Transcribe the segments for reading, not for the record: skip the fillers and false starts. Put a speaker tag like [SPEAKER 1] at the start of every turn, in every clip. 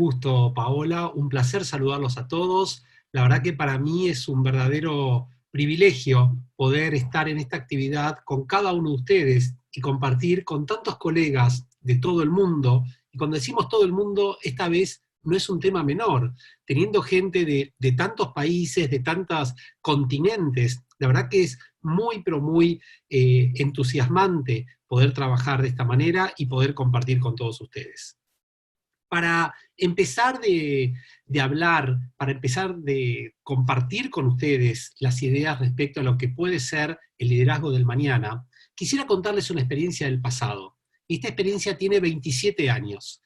[SPEAKER 1] gusto, Paola, un placer saludarlos a todos. La verdad que para mí es un verdadero privilegio poder estar en esta actividad con cada uno de ustedes y compartir con tantos colegas de todo el mundo. Y cuando decimos todo el mundo, esta vez no es un tema menor, teniendo gente de tantos países, de tantos continentes. La verdad que es muy, pero muy entusiasmante poder trabajar de esta manera y poder compartir con todos ustedes. Para empezar de hablar, para empezar de compartir con ustedes las ideas respecto a lo que puede ser el liderazgo del mañana, quisiera contarles una experiencia del pasado. Esta experiencia tiene 27 años.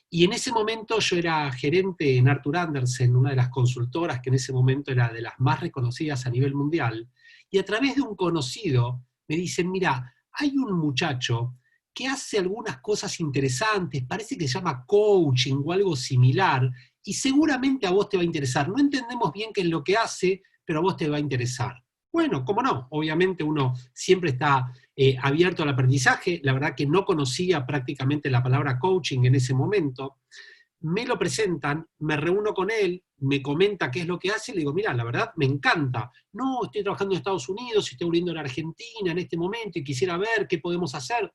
[SPEAKER 1] Y en ese momento yo era gerente en Arthur Andersen, una de las consultoras que en ese momento era de las más reconocidas a nivel mundial, y a través de un conocido me dicen, mira, hay un muchacho que hace algunas cosas interesantes, parece que se llama coaching o algo similar, y seguramente a vos te va a interesar. No entendemos bien qué es lo que hace, pero a vos te va a interesar. Bueno, cómo no, obviamente uno siempre está abierto al aprendizaje. La verdad que no conocía prácticamente la palabra coaching en ese momento. Me lo presentan, me reúno con él, me comenta qué es lo que hace, y le digo, mira, la verdad me encanta. No, estoy trabajando en Estados Unidos, estoy volviendo a la Argentina en este momento y quisiera ver qué podemos hacer.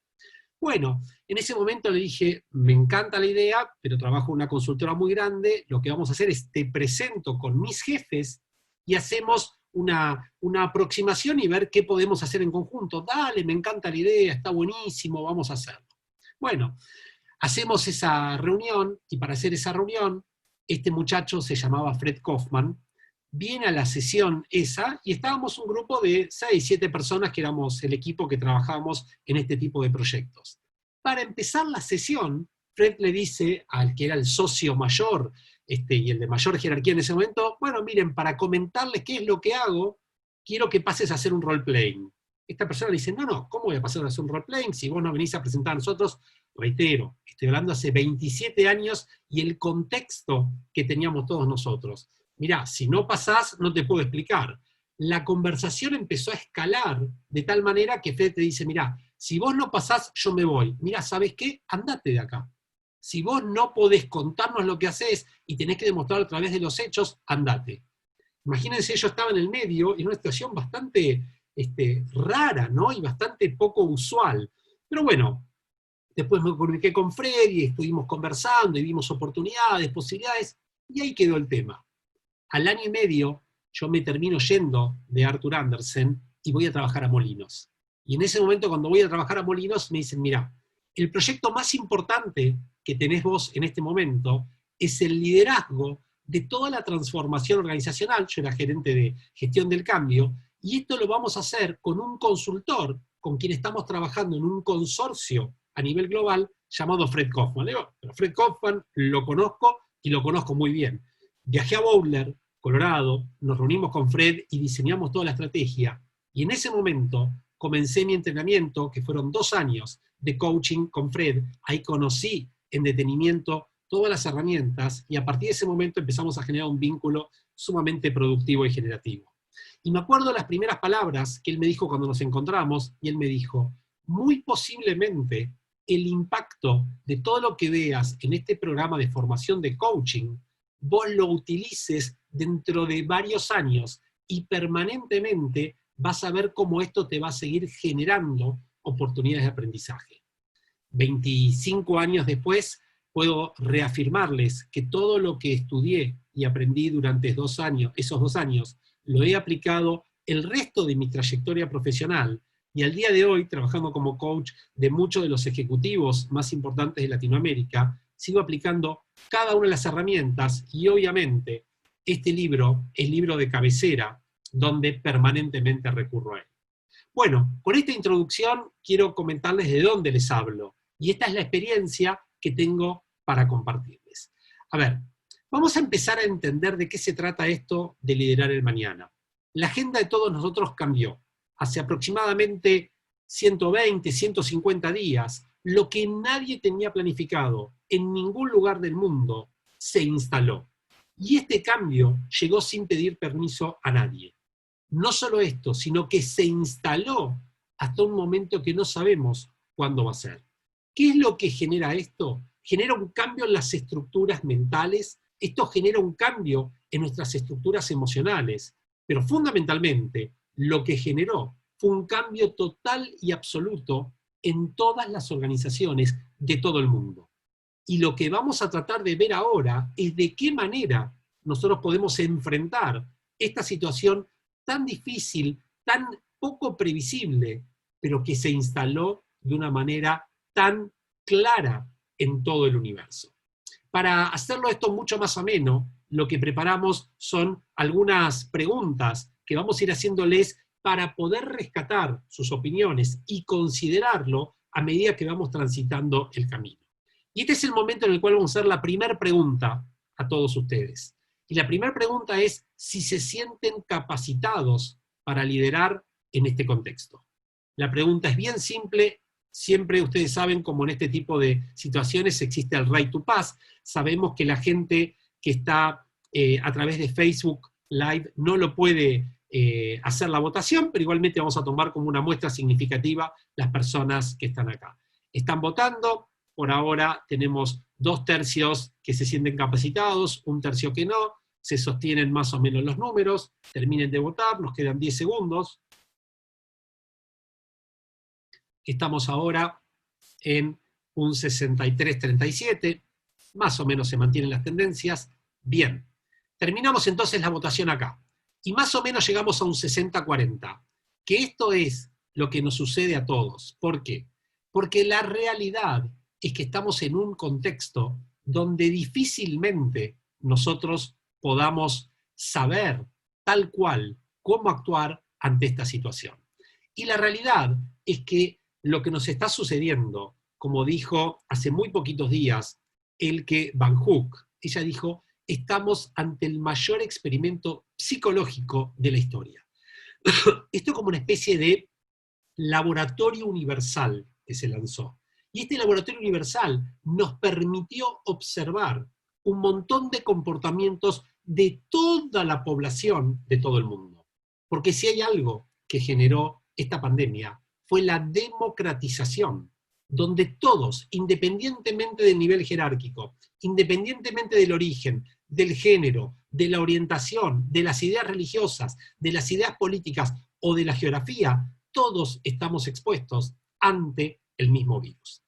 [SPEAKER 1] Bueno, en ese momento le dije, me encanta la idea, pero trabajo en una consultora muy grande, lo que vamos a hacer es te presento con mis jefes y hacemos una aproximación y ver qué podemos hacer en conjunto. Dale, me encanta la idea, está buenísimo, vamos a hacerlo. Bueno, hacemos esa reunión y para hacer esa reunión, este muchacho se llamaba Fred Kaufman, viene a la sesión esa y estábamos un grupo de 6, 7 personas que éramos el equipo que trabajábamos en este tipo de proyectos. Para empezar la sesión, Fred le dice al que era el socio mayor y el de mayor jerarquía en ese momento, bueno, miren, para comentarles qué es lo que hago, quiero que pases a hacer un role-playing. Esta persona le dice, no, ¿cómo voy a pasar a hacer un role-playing si vos no venís a presentar a nosotros? Reitero, estoy hablando hace 27 años y el contexto que teníamos todos nosotros. Mirá, si no pasás, no te puedo explicar. La conversación empezó a escalar de tal manera que Fred te dice, mirá, si vos no pasás, yo me voy. Mirá, ¿sabés qué? Andate de acá. Si vos no podés contarnos lo que hacés y tenés que demostrar a través de los hechos, andate. Imagínense, yo estaba en el medio, en una situación bastante rara, ¿no? Y bastante poco usual. Pero bueno, después me comuniqué con Fred y estuvimos conversando y vimos oportunidades, posibilidades, y ahí quedó el tema. Al año y medio yo me termino yendo de Arthur Andersen y voy a trabajar a Molinos. Y en ese momento cuando voy a trabajar a Molinos me dicen, mira, el proyecto más importante que tenés vos en este momento es el liderazgo de toda la transformación organizacional. Yo era gerente de gestión del cambio, y esto lo vamos a hacer con un consultor con quien estamos trabajando en un consorcio a nivel global llamado Fred Kaufman. Le digo, pero Fred Kaufman lo conozco y lo conozco muy bien. Viajé a Boulder, Colorado, nos reunimos con Fred y diseñamos toda la estrategia. Y en ese momento comencé mi entrenamiento, que fueron 2 años de coaching con Fred. Ahí conocí en detenimiento todas las herramientas y a partir de ese momento empezamos a generar un vínculo sumamente productivo y generativo. Y me acuerdo las primeras palabras que él me dijo cuando nos encontramos, y él me dijo, muy posiblemente el impacto de todo lo que veas en este programa de formación de coaching, vos lo utilices dentro de varios años y permanentemente vas a ver cómo esto te va a seguir generando oportunidades de aprendizaje. 25 años después, puedo reafirmarles que todo lo que estudié y aprendí durante esos 2 años, lo he aplicado el resto de mi trayectoria profesional, y al día de hoy, trabajando como coach de muchos de los ejecutivos más importantes de Latinoamérica, sigo aplicando cada una de las herramientas, y obviamente este libro es libro de cabecera, donde permanentemente recurro a él. Bueno, con esta introducción quiero comentarles de dónde les hablo, y esta es la experiencia que tengo para compartirles. A ver, vamos a empezar a entender de qué se trata esto de liderar el mañana. La agenda de todos nosotros cambió. Hace aproximadamente 120, 150 días, lo que nadie tenía planificado en ningún lugar del mundo se instaló. Y este cambio llegó sin pedir permiso a nadie. No solo esto, sino que se instaló hasta un momento que no sabemos cuándo va a ser. ¿Qué es lo que genera esto? genera un cambio en las estructuras mentales, esto genera un cambio en nuestras estructuras emocionales, pero fundamentalmente lo que generó fue un cambio total y absoluto en todas las organizaciones de todo el mundo. Y lo que vamos a tratar de ver ahora es de qué manera nosotros podemos enfrentar esta situación tan difícil, tan poco previsible, pero que se instaló de una manera tan clara en todo el universo. Para hacerlo esto mucho más ameno, lo que preparamos son algunas preguntas que vamos a ir haciéndoles para poder rescatar sus opiniones y considerarlo a medida que vamos transitando el camino. Y este es el momento en el cual vamos a hacer la primera pregunta a todos ustedes. Y la primera pregunta es si se sienten capacitados para liderar en este contexto. La pregunta es bien simple. Siempre ustedes saben, como en este tipo de situaciones existe el right to pass. Sabemos que la gente que está a través de Facebook Live no lo puede hacer la votación, pero igualmente vamos a tomar como una muestra significativa las personas que están acá. Están votando. Por ahora tenemos 2/3 que se sienten capacitados, 1/3 que no, se sostienen más o menos los números, terminen de votar, nos quedan 10 segundos. Estamos ahora en un 63-37, más o menos se mantienen las tendencias. Bien, terminamos entonces la votación acá, y más o menos llegamos a un 60-40, que esto es lo que nos sucede a todos. ¿Por qué? Porque la realidad es que estamos en un contexto donde difícilmente nosotros podamos saber tal cual cómo actuar ante esta situación. Y la realidad es que lo que nos está sucediendo, como dijo hace muy poquitos días Elke Van Hoek, ella dijo, estamos ante el mayor experimento psicológico de la historia. Esto es como una especie de laboratorio universal que se lanzó. Y este laboratorio universal nos permitió observar un montón de comportamientos de toda la población de todo el mundo. Porque si hay algo que generó esta pandemia, fue la democratización, donde todos, independientemente del nivel jerárquico, independientemente del origen, del género, de la orientación, de las ideas religiosas, de las ideas políticas o de la geografía, todos estamos expuestos ante el mismo virus.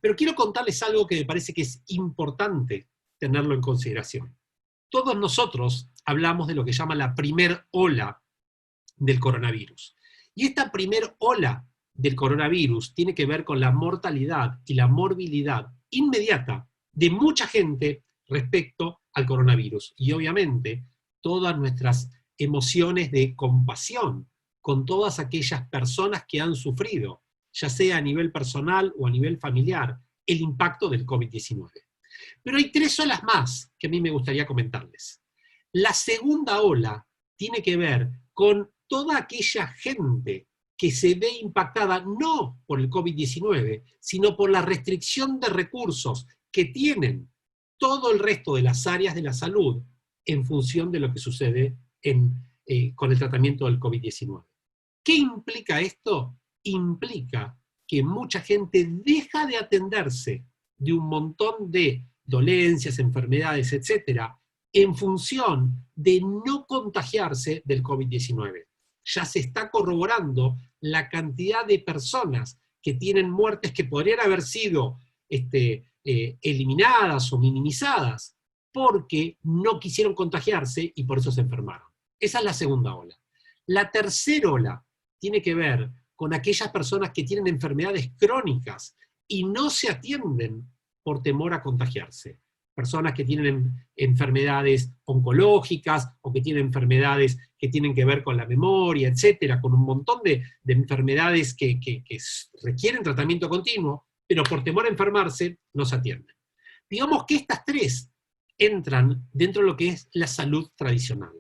[SPEAKER 1] Pero quiero contarles algo que me parece que es importante tenerlo en consideración. Todos nosotros hablamos de lo que llama la primer ola del coronavirus. Y esta primer ola del coronavirus tiene que ver con la mortalidad y la morbilidad inmediata de mucha gente respecto al coronavirus. Y obviamente todas nuestras emociones de compasión con todas aquellas personas que han sufrido, ya sea a nivel personal o a nivel familiar, el impacto del COVID-19. Pero hay 3 olas más que a mí me gustaría comentarles. La segunda ola tiene que ver con toda aquella gente que se ve impactada no por el COVID-19, sino por la restricción de recursos que tienen todo el resto de las áreas de la salud en función de lo que sucede con el tratamiento del COVID-19. ¿Qué implica esto? Implica que mucha gente deja de atenderse de un montón de dolencias, enfermedades, etcétera, en función de no contagiarse del COVID-19. Ya se está corroborando la cantidad de personas que tienen muertes que podrían haber sido eliminadas o minimizadas porque no quisieron contagiarse y por eso se enfermaron. Esa es la segunda ola. La tercera ola tiene que ver con aquellas personas que tienen enfermedades crónicas y no se atienden por temor a contagiarse. Personas que tienen enfermedades oncológicas o que tienen enfermedades que tienen que ver con la memoria, etcétera, con un montón de enfermedades que requieren tratamiento continuo, pero por temor a enfermarse no se atienden. Digamos que estas 3 entran dentro de lo que es la salud tradicional.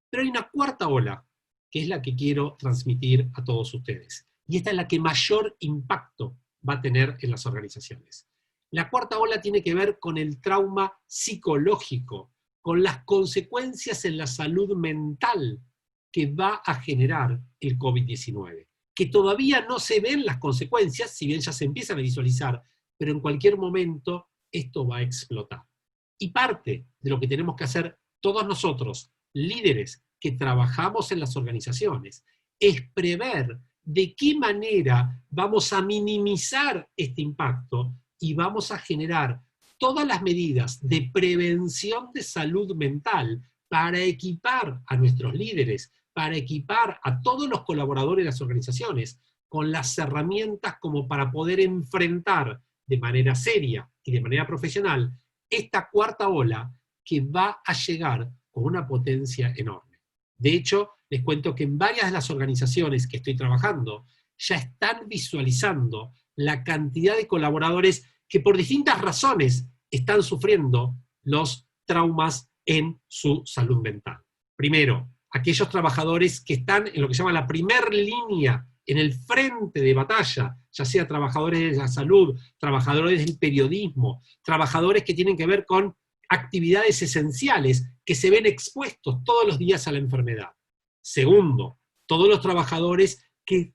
[SPEAKER 1] Pero hay una cuarta ola, que es la que quiero transmitir a todos ustedes. Y esta es la que mayor impacto va a tener en las organizaciones. La cuarta ola tiene que ver con el trauma psicológico, con las consecuencias en la salud mental que va a generar el COVID-19. Que todavía no se ven las consecuencias, si bien ya se empiezan a visualizar, pero en cualquier momento esto va a explotar. Y parte de lo que tenemos que hacer todos nosotros, líderes que trabajamos en las organizaciones, es prever de qué manera vamos a minimizar este impacto y vamos a generar todas las medidas de prevención de salud mental para equipar a nuestros líderes, para equipar a todos los colaboradores de las organizaciones con las herramientas como para poder enfrentar de manera seria y de manera profesional esta cuarta ola que va a llegar con una potencia enorme. De hecho, les cuento que en varias de las organizaciones que estoy trabajando ya están visualizando la cantidad de colaboradores que por distintas razones están sufriendo los traumas en su salud mental. Primero, aquellos trabajadores que están en lo que se llama la primera línea, en el frente de batalla, ya sea trabajadores de la salud, trabajadores del periodismo, trabajadores que tienen que ver con actividades esenciales que se ven expuestos todos los días a la enfermedad. Segundo, todos los trabajadores que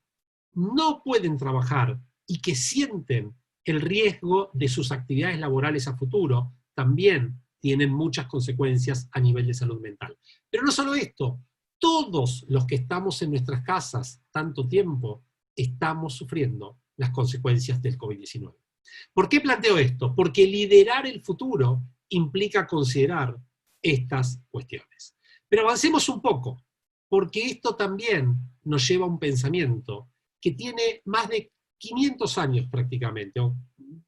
[SPEAKER 1] no pueden trabajar y que sienten el riesgo de sus actividades laborales a futuro, también tienen muchas consecuencias a nivel de salud mental. Pero no solo esto, todos los que estamos en nuestras casas tanto tiempo, estamos sufriendo las consecuencias del COVID-19. ¿Por qué planteo esto? Porque liderar el futuro implica considerar estas cuestiones. Pero avancemos un poco, porque esto también nos lleva a un pensamiento que tiene más de 500 años prácticamente, o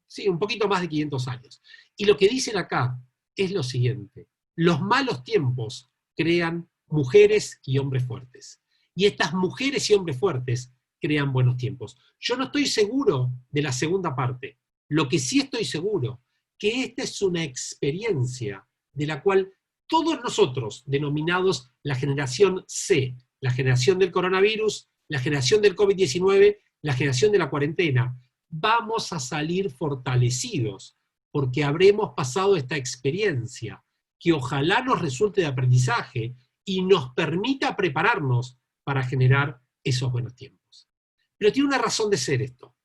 [SPEAKER 1] sí, un poquito más de 500 años. Y lo que dicen acá es lo siguiente: los malos tiempos crean mujeres y hombres fuertes. Y estas mujeres y hombres fuertes crean buenos tiempos. Yo no estoy seguro de la segunda parte. Lo que sí estoy seguro, que esta es una experiencia de la cual todos nosotros, denominados la generación C, la generación del coronavirus, la generación del COVID-19, la generación de la cuarentena, vamos a salir fortalecidos, porque habremos pasado esta experiencia, que ojalá nos resulte de aprendizaje y nos permita prepararnos para generar esos buenos tiempos. Pero tiene una razón de ser esto,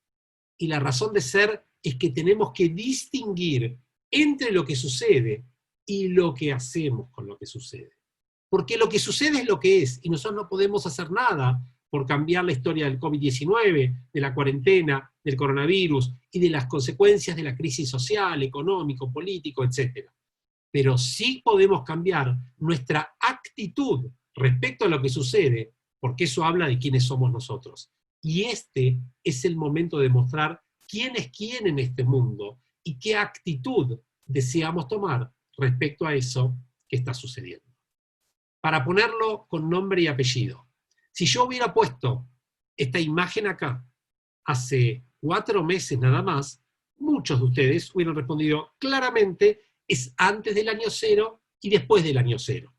[SPEAKER 1] y la razón de ser es que tenemos que distinguir entre lo que sucede y lo que hacemos con lo que sucede. Porque lo que sucede es lo que es, y nosotros no podemos hacer nada por cambiar la historia del COVID-19, de la cuarentena, del coronavirus y de las consecuencias de la crisis social, económico, político, etc. Pero sí podemos cambiar nuestra actitud respecto a lo que sucede, porque eso habla de quiénes somos nosotros. Y este es el momento de mostrar quién es quién en este mundo y qué actitud deseamos tomar respecto a eso que está sucediendo. Para ponerlo con nombre y apellido, si yo hubiera puesto esta imagen acá hace 4 meses nada más, muchos de ustedes hubieran respondido claramente: es antes del año 0 y después del año 0.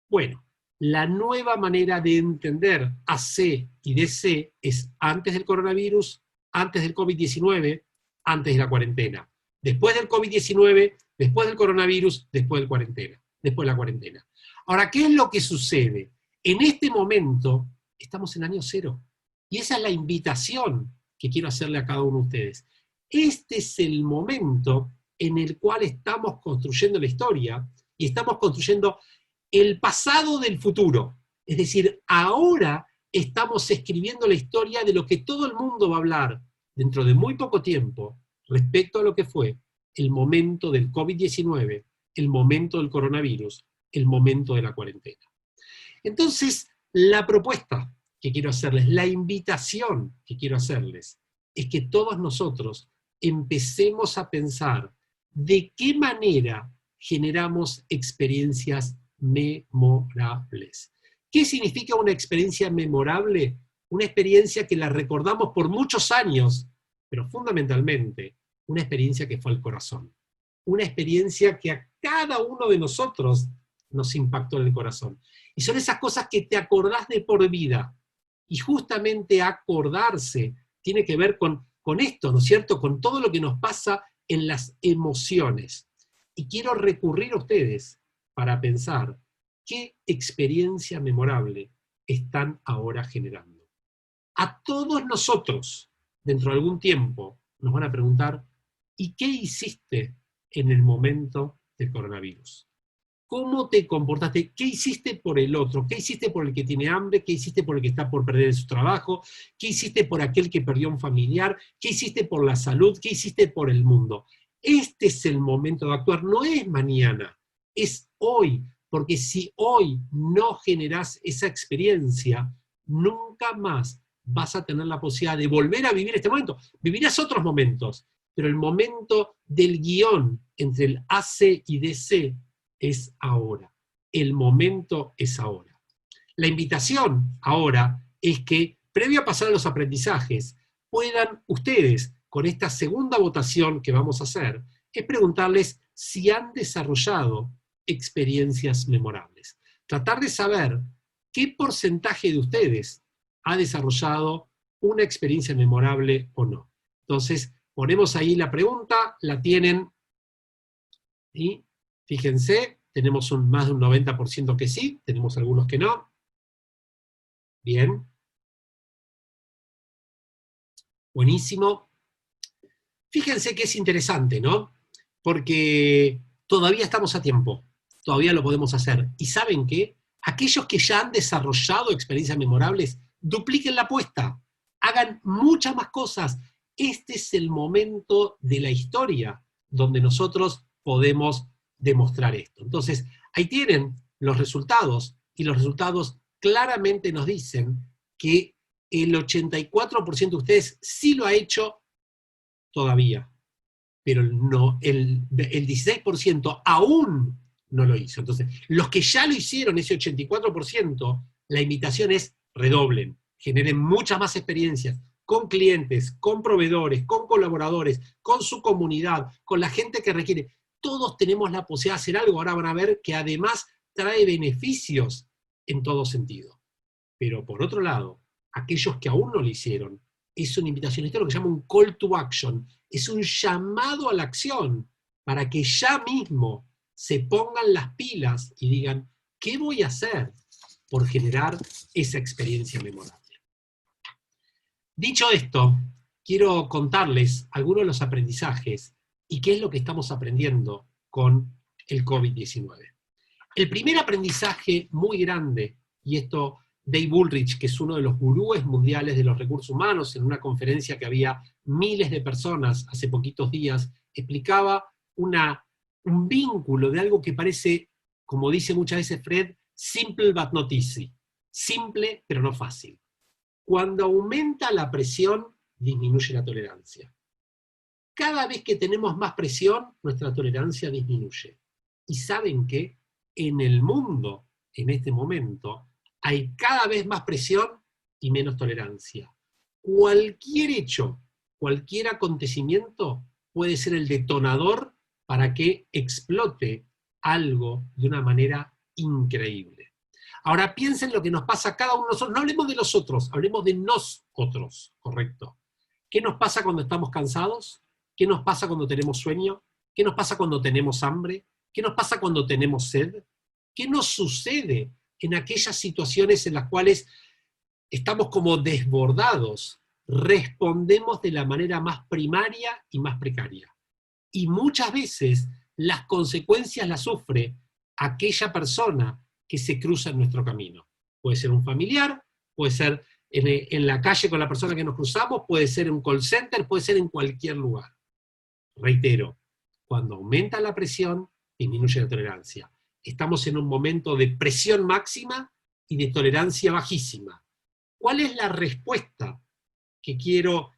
[SPEAKER 1] Bueno, la nueva manera de entender AC y DC es antes del coronavirus, antes del COVID-19, antes de la cuarentena. Después del COVID-19, después del coronavirus, después de la cuarentena. Ahora, ¿qué es lo que sucede? En este momento estamos en año 0. Y esa es la invitación que quiero hacerle a cada uno de ustedes. Este es el momento en el cual estamos construyendo la historia y estamos construyendo el pasado del futuro. Es decir, ahora estamos escribiendo la historia de lo que todo el mundo va a hablar dentro de muy poco tiempo respecto a lo que fue el momento del COVID-19, el momento del coronavirus, el momento de la cuarentena. Entonces, la propuesta que quiero hacerles, la invitación que quiero hacerles, es que todos nosotros empecemos a pensar de qué manera generamos experiencias memorables. ¿Qué significa una experiencia memorable? Una experiencia que la recordamos por muchos años, pero fundamentalmente una experiencia que fue al corazón. Una experiencia que a cada uno de nosotros nos impactó en el corazón. Y son esas cosas que te acordás de por vida. Y justamente acordarse tiene que ver con esto, ¿no es cierto? Con todo lo que nos pasa en las emociones. Y quiero recurrir a ustedes para pensar qué experiencia memorable están ahora generando. A todos nosotros, dentro de algún tiempo, nos van a preguntar: ¿y qué hiciste en el momento del coronavirus. ¿Cómo te comportaste? ¿Qué hiciste por el otro? ¿Qué hiciste por el que tiene hambre? ¿Qué hiciste por el que está por perder su trabajo? ¿Qué hiciste por aquel que perdió a un familiar? ¿Qué hiciste por la salud? ¿Qué hiciste por el mundo? Este es el momento de actuar, no es mañana, es hoy, porque si hoy no generás esa experiencia, nunca más vas a tener la posibilidad de volver a vivir este momento. Vivirás otros momentos, pero el momento del guión entre el AC y DC es ahora. El momento es ahora. La invitación ahora es que, previo a pasar a los aprendizajes, puedan ustedes, con esta segunda votación que vamos a hacer, es preguntarles si han desarrollado experiencias memorables. Tratar de saber qué porcentaje de ustedes ha desarrollado una experiencia memorable o no. Entonces, ponemos ahí la pregunta, la tienen, y fíjense, tenemos más de un 90% que sí, tenemos algunos que no. Bien. Buenísimo. Fíjense que es interesante, ¿no? Porque todavía estamos a tiempo, todavía lo podemos hacer. ¿Y saben qué? Aquellos que ya han desarrollado experiencias memorables, dupliquen la apuesta, hagan muchas más cosas. Este es el momento de la historia donde nosotros podemos demostrar esto. Entonces, ahí tienen los resultados, y los resultados claramente nos dicen que el 84% de ustedes sí lo ha hecho todavía, pero no, el 16% aún no lo hizo. Entonces, los que ya lo hicieron, ese 84%, la invitación es redoblen, generen muchas más experiencias con clientes, con proveedores, con colaboradores, con su comunidad, con la gente que requiere. Todos tenemos la posibilidad de hacer algo, ahora van a ver que además trae beneficios en todo sentido. Pero por otro lado, aquellos que aún no lo hicieron, es una invitación, esto es lo que se llama un call to action, es un llamado a la acción, para que ya mismo se pongan las pilas y digan, ¿qué voy a hacer por generar esa experiencia memorable? Dicho esto, quiero contarles algunos de los aprendizajes y qué es lo que estamos aprendiendo con el COVID-19. El primer aprendizaje muy grande, y esto Dave Ulrich, que es uno de los gurúes mundiales de los recursos humanos, en una conferencia que había miles de personas hace poquitos días, explicaba un vínculo de algo que parece, como dice muchas veces Fred, simple but not easy. Simple, pero no fácil. Cuando aumenta la presión, disminuye la tolerancia. Cada vez que tenemos más presión, nuestra tolerancia disminuye. ¿Y saben qué? En el mundo, en este momento, hay cada vez más presión y menos tolerancia. Cualquier hecho, cualquier acontecimiento puede ser el detonador para que explote algo de una manera increíble. Ahora piensen lo que nos pasa a cada uno de nosotros. No hablemos de los otros, hablemos de nosotros, ¿correcto? ¿Qué nos pasa cuando estamos cansados? ¿Qué nos pasa cuando tenemos sueño? ¿Qué nos pasa cuando tenemos hambre? ¿Qué nos pasa cuando tenemos sed? ¿Qué nos sucede en aquellas situaciones en las cuales estamos como desbordados? Respondemos de la manera más primaria y más precaria. Y muchas veces las consecuencias las sufre aquella persona que se cruza en nuestro camino. Puede ser un familiar, puede ser en la calle con la persona que nos cruzamos, puede ser en un call center, puede ser en cualquier lugar. Reitero, cuando aumenta la presión, disminuye la tolerancia. Estamos en un momento de presión máxima y de tolerancia bajísima. ¿Cuál es la respuesta que quiero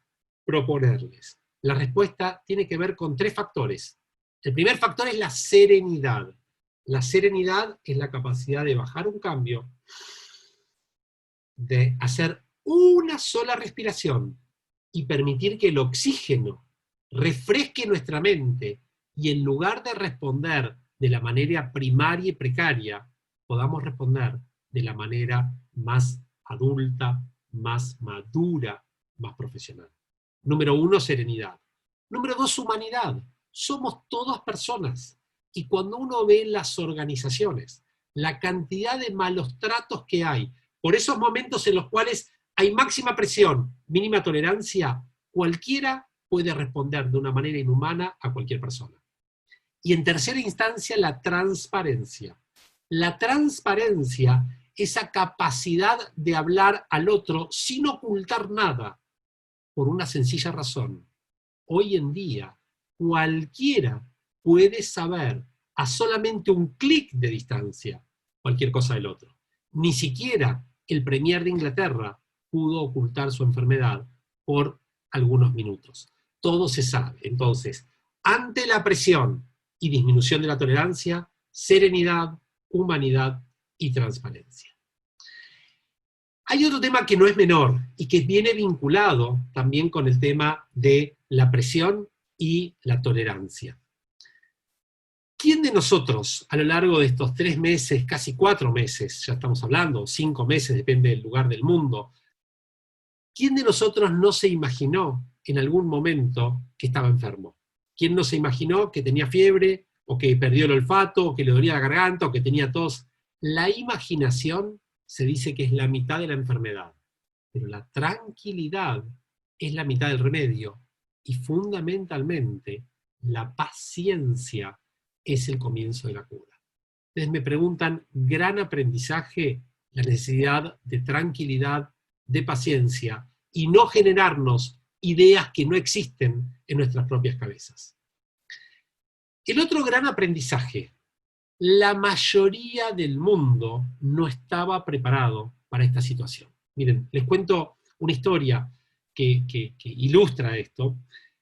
[SPEAKER 1] proponerles? La respuesta tiene que ver con 3 factores. El primer factor es la serenidad. La serenidad es la capacidad de bajar un cambio, de hacer una sola respiración y permitir que el oxígeno refresque nuestra mente y en lugar de responder de la manera primaria y precaria, podamos responder de la manera más adulta, más madura, más profesional. Número 1, serenidad. Número 2, humanidad. Somos todas personas. Y cuando uno ve las organizaciones, la cantidad de malos tratos que hay, por esos momentos en los cuales hay máxima presión, mínima tolerancia, cualquiera puede responder de una manera inhumana a cualquier persona. Y en tercera instancia, la transparencia. La transparencia, esa capacidad de hablar al otro sin ocultar nada, por una sencilla razón. Hoy en día, cualquiera puede saber a solamente un clic de distancia cualquier cosa del otro. Ni siquiera el premier de Inglaterra pudo ocultar su enfermedad por algunos minutos. Todo se sabe. Entonces, ante la presión y disminución de la tolerancia, serenidad, humanidad y transparencia. Hay otro tema que no es menor y que viene vinculado también con el tema de la presión y la tolerancia. ¿Quién de nosotros, a lo largo de estos 3 meses, casi 4 meses, ya estamos hablando, 5 meses, depende del lugar del mundo, quién de nosotros no se imaginó en algún momento que estaba enfermo? ¿Quién no se imaginó que tenía fiebre, o que perdió el olfato, o que le dolía la garganta, o que tenía tos? La imaginación se dice que es la mitad de la enfermedad, pero la tranquilidad es la mitad del remedio, y fundamentalmente la paciencia es el comienzo de la cura. Entonces me preguntan, gran aprendizaje, la necesidad de tranquilidad, de paciencia, y no generarnos ideas que no existen en nuestras propias cabezas. El otro gran aprendizaje, la mayoría del mundo no estaba preparado para esta situación. Miren, les cuento una historia que ilustra esto.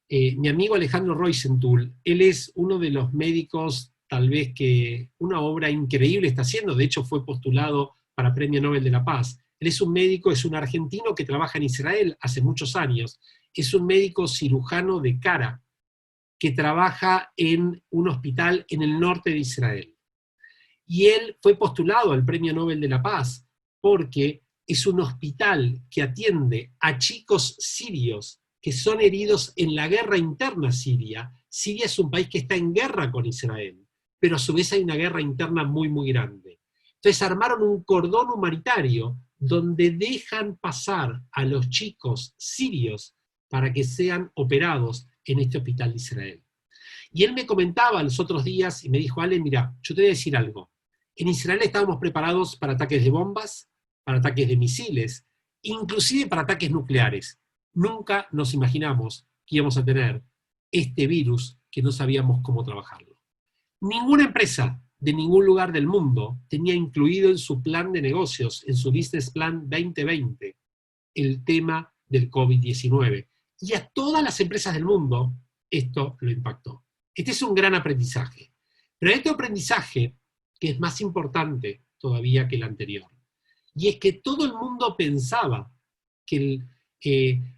[SPEAKER 1] Mi amigo Alejandro Roisenthal, él es uno de los médicos, tal vez que una obra increíble está haciendo, de hecho fue postulado para Premio Nobel de la Paz. Él es un médico, es un argentino que trabaja en Israel hace muchos años, es un médico cirujano de cara, que trabaja en un hospital en el norte de Israel. Y él fue postulado al Premio Nobel de la Paz porque es un hospital que atiende a chicos sirios que son heridos en la guerra interna siria. Siria es un país que está en guerra con Israel, pero a su vez hay una guerra interna muy, muy grande. Entonces armaron un cordón humanitario donde dejan pasar a los chicos sirios para que sean operados en este hospital de Israel. Y él me comentaba los otros días y me dijo, Ale, mira, yo te voy a decir algo. En Israel estábamos preparados para ataques de bombas, para ataques de misiles, inclusive para ataques nucleares. Nunca nos imaginamos que íbamos a tener este virus que no sabíamos cómo trabajarlo. Ninguna empresa de ningún lugar del mundo tenía incluido en su plan de negocios, en su Business Plan 2020, el tema del COVID-19. Y a todas las empresas del mundo esto lo impactó. Este es un gran aprendizaje. Pero hay otro aprendizaje que es más importante todavía que el anterior. Y es que todo el mundo pensaba que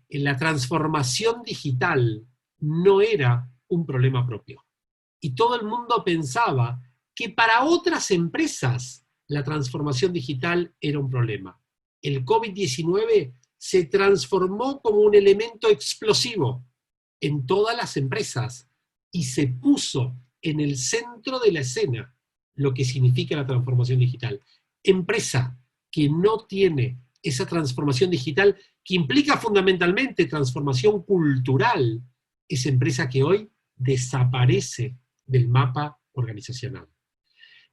[SPEAKER 1] la transformación digital no era un problema propio. Y todo el mundo pensaba que para otras empresas la transformación digital era un problema. El COVID-19 se transformó como un elemento explosivo en todas las empresas y se puso en el centro de la escena lo que significa la transformación digital. Empresa que no tiene esa transformación digital, que implica fundamentalmente transformación cultural, es empresa que hoy desaparece del mapa organizacional.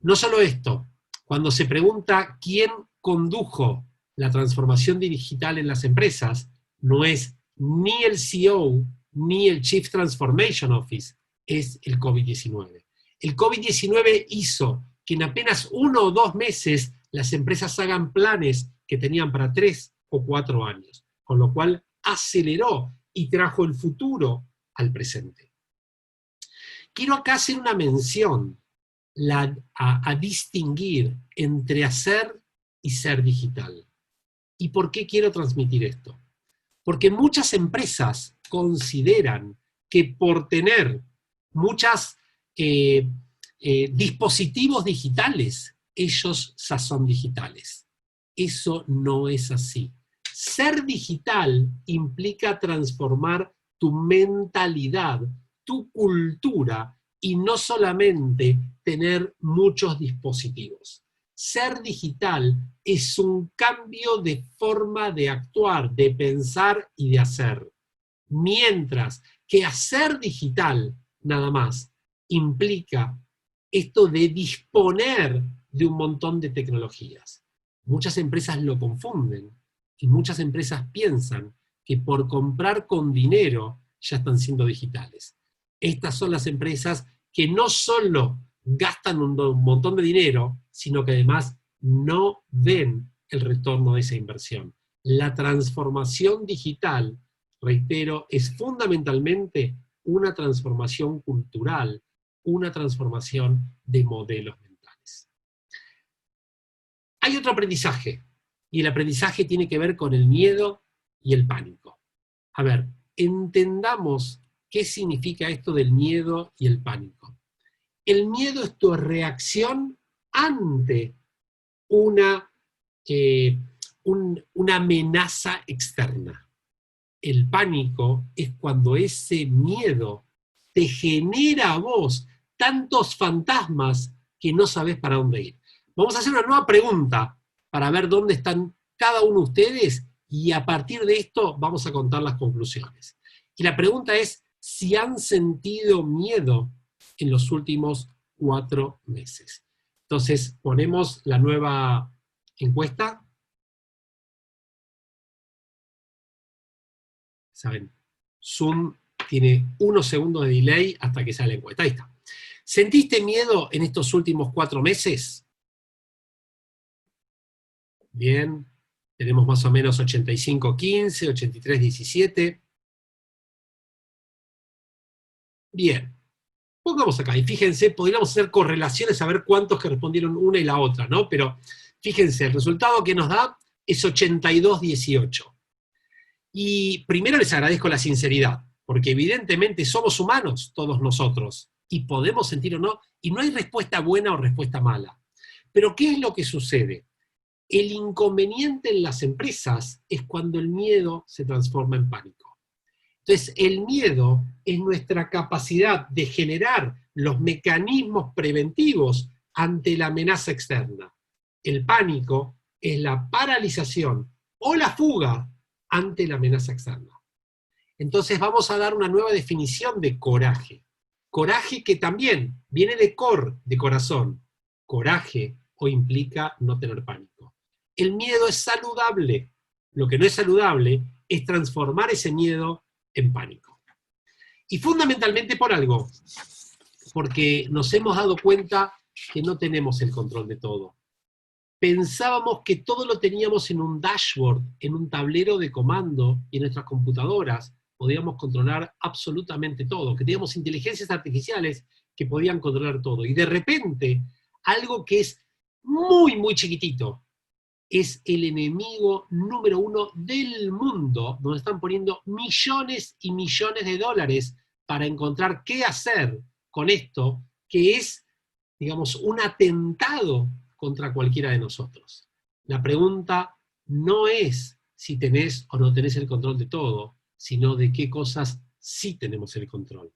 [SPEAKER 1] No solo esto, cuando se pregunta quién condujo la transformación digital en las empresas, no es ni el CEO ni el Chief Transformation Office, es el COVID-19. El COVID-19 hizo que en apenas 1 o 2 meses las empresas hagan planes que tenían para 3 o 4 años, con lo cual aceleró y trajo el futuro al presente. Quiero acá hacer una mención a distinguir entre hacer y ser digital. ¿Y por qué quiero transmitir esto? Porque muchas empresas consideran que por tener muchos dispositivos digitales, ellos ya son digitales. Eso no es así. Ser digital implica transformar tu mentalidad, tu cultura, y no solamente tener muchos dispositivos. Ser digital es un cambio de forma de actuar, de pensar y de hacer. Mientras que hacer digital, nada más, implica esto de disponer de un montón de tecnologías. Muchas empresas lo confunden y muchas empresas piensan que por comprar con dinero ya están siendo digitales. Estas son las empresas que no solo gastan un montón de dinero, sino que además no ven el retorno de esa inversión. La transformación digital, reitero, es fundamentalmente una transformación cultural, una transformación de modelos mentales. Hay otro aprendizaje, y el aprendizaje tiene que ver con el miedo y el pánico. A ver, entendamos qué significa esto del miedo y el pánico. El miedo es tu reacción ante una amenaza externa. El pánico es cuando ese miedo te genera a vos tantos fantasmas que no sabés para dónde ir. Vamos a hacer una nueva pregunta para ver dónde están cada uno de ustedes y a partir de esto vamos a contar las conclusiones. Y la pregunta es si han sentido miedo en los últimos 4 meses. Entonces, ponemos la nueva encuesta. Saben, Zoom tiene unos segundos de delay hasta que sale la encuesta. Ahí está. ¿Sentiste miedo en estos últimos 4 meses? Bien, tenemos más o menos 85-15, 83-17. Bien, pongamos acá, y fíjense, podríamos hacer correlaciones a ver cuántos que respondieron una y la otra, ¿no? Pero fíjense, el resultado que nos da es 82-18. Y primero les agradezco la sinceridad, porque evidentemente somos humanos todos nosotros, y podemos sentir o no, y no hay respuesta buena o respuesta mala. Pero ¿qué es lo que sucede? El inconveniente en las empresas es cuando el miedo se transforma en pánico. Entonces, el miedo es nuestra capacidad de generar los mecanismos preventivos ante la amenaza externa. El pánico es la paralización o la fuga ante la amenaza externa. Entonces vamos a dar una nueva definición de coraje. Coraje que también viene de de corazón. Coraje o implica no tener pánico. El miedo es saludable. Lo que no es saludable es transformar ese miedo en pánico. Y fundamentalmente por algo, porque nos hemos dado cuenta que no tenemos el control de todo. Pensábamos que todo lo teníamos en un dashboard, en un tablero de comando, y en nuestras computadoras podíamos controlar absolutamente todo, que teníamos inteligencias artificiales que podían controlar todo. Y de repente, algo que es muy, muy chiquitito, es el enemigo número 1 del mundo, donde están poniendo millones y millones de dólares para encontrar qué hacer con esto, que es, digamos, un atentado contra cualquiera de nosotros. La pregunta no es si tenés o no tenés el control de todo, sino de qué cosas sí tenemos el control.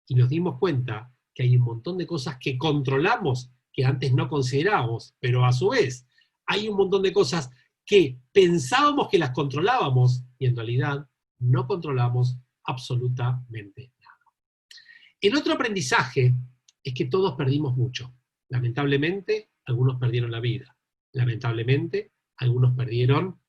[SPEAKER 1] Y nos dimos cuenta que hay un montón de cosas que controlamos que antes no considerábamos, pero a su vez hay un montón de cosas que pensábamos que las controlábamos y en realidad no controlamos absolutamente nada. El otro aprendizaje es que todos perdimos mucho. Lamentablemente, algunos perdieron la vida. Lamentablemente, algunos perdieron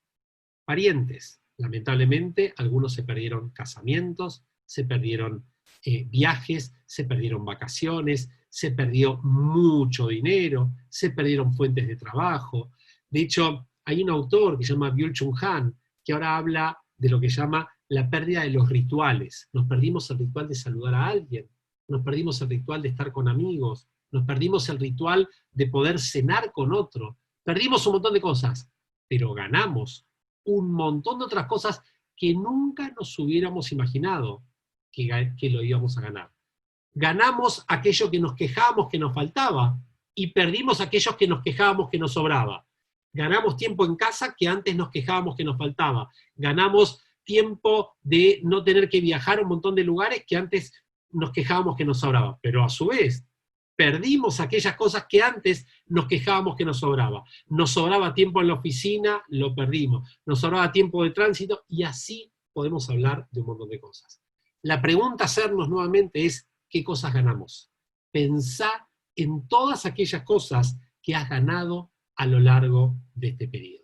[SPEAKER 1] parientes. Lamentablemente, algunos se perdieron casamientos, se perdieron viajes, se perdieron vacaciones, se perdió mucho dinero, se perdieron fuentes de trabajo. De hecho, hay un autor que se llama Byung-Chul Han, que ahora habla de lo que llama la pérdida de los rituales. Nos perdimos el ritual de saludar a alguien, nos perdimos el ritual de estar con amigos, nos perdimos el ritual de poder cenar con otro, perdimos un montón de cosas, pero ganamos un montón de otras cosas que nunca nos hubiéramos imaginado que lo íbamos a ganar. Ganamos aquello que nos quejábamos que nos faltaba y perdimos aquellos que nos quejábamos que nos sobraba. Ganamos tiempo en casa que antes nos quejábamos que nos faltaba. Ganamos tiempo de no tener que viajar a un montón de lugares que antes nos quejábamos que nos sobraba. Pero a su vez, perdimos aquellas cosas que antes nos quejábamos que nos sobraba. Nos sobraba tiempo en la oficina, lo perdimos. Nos sobraba tiempo de tránsito y así podemos hablar de un montón de cosas. La pregunta a hacernos nuevamente es, ¿qué cosas ganamos? Pensá en todas aquellas cosas que has ganado a lo largo de este periodo.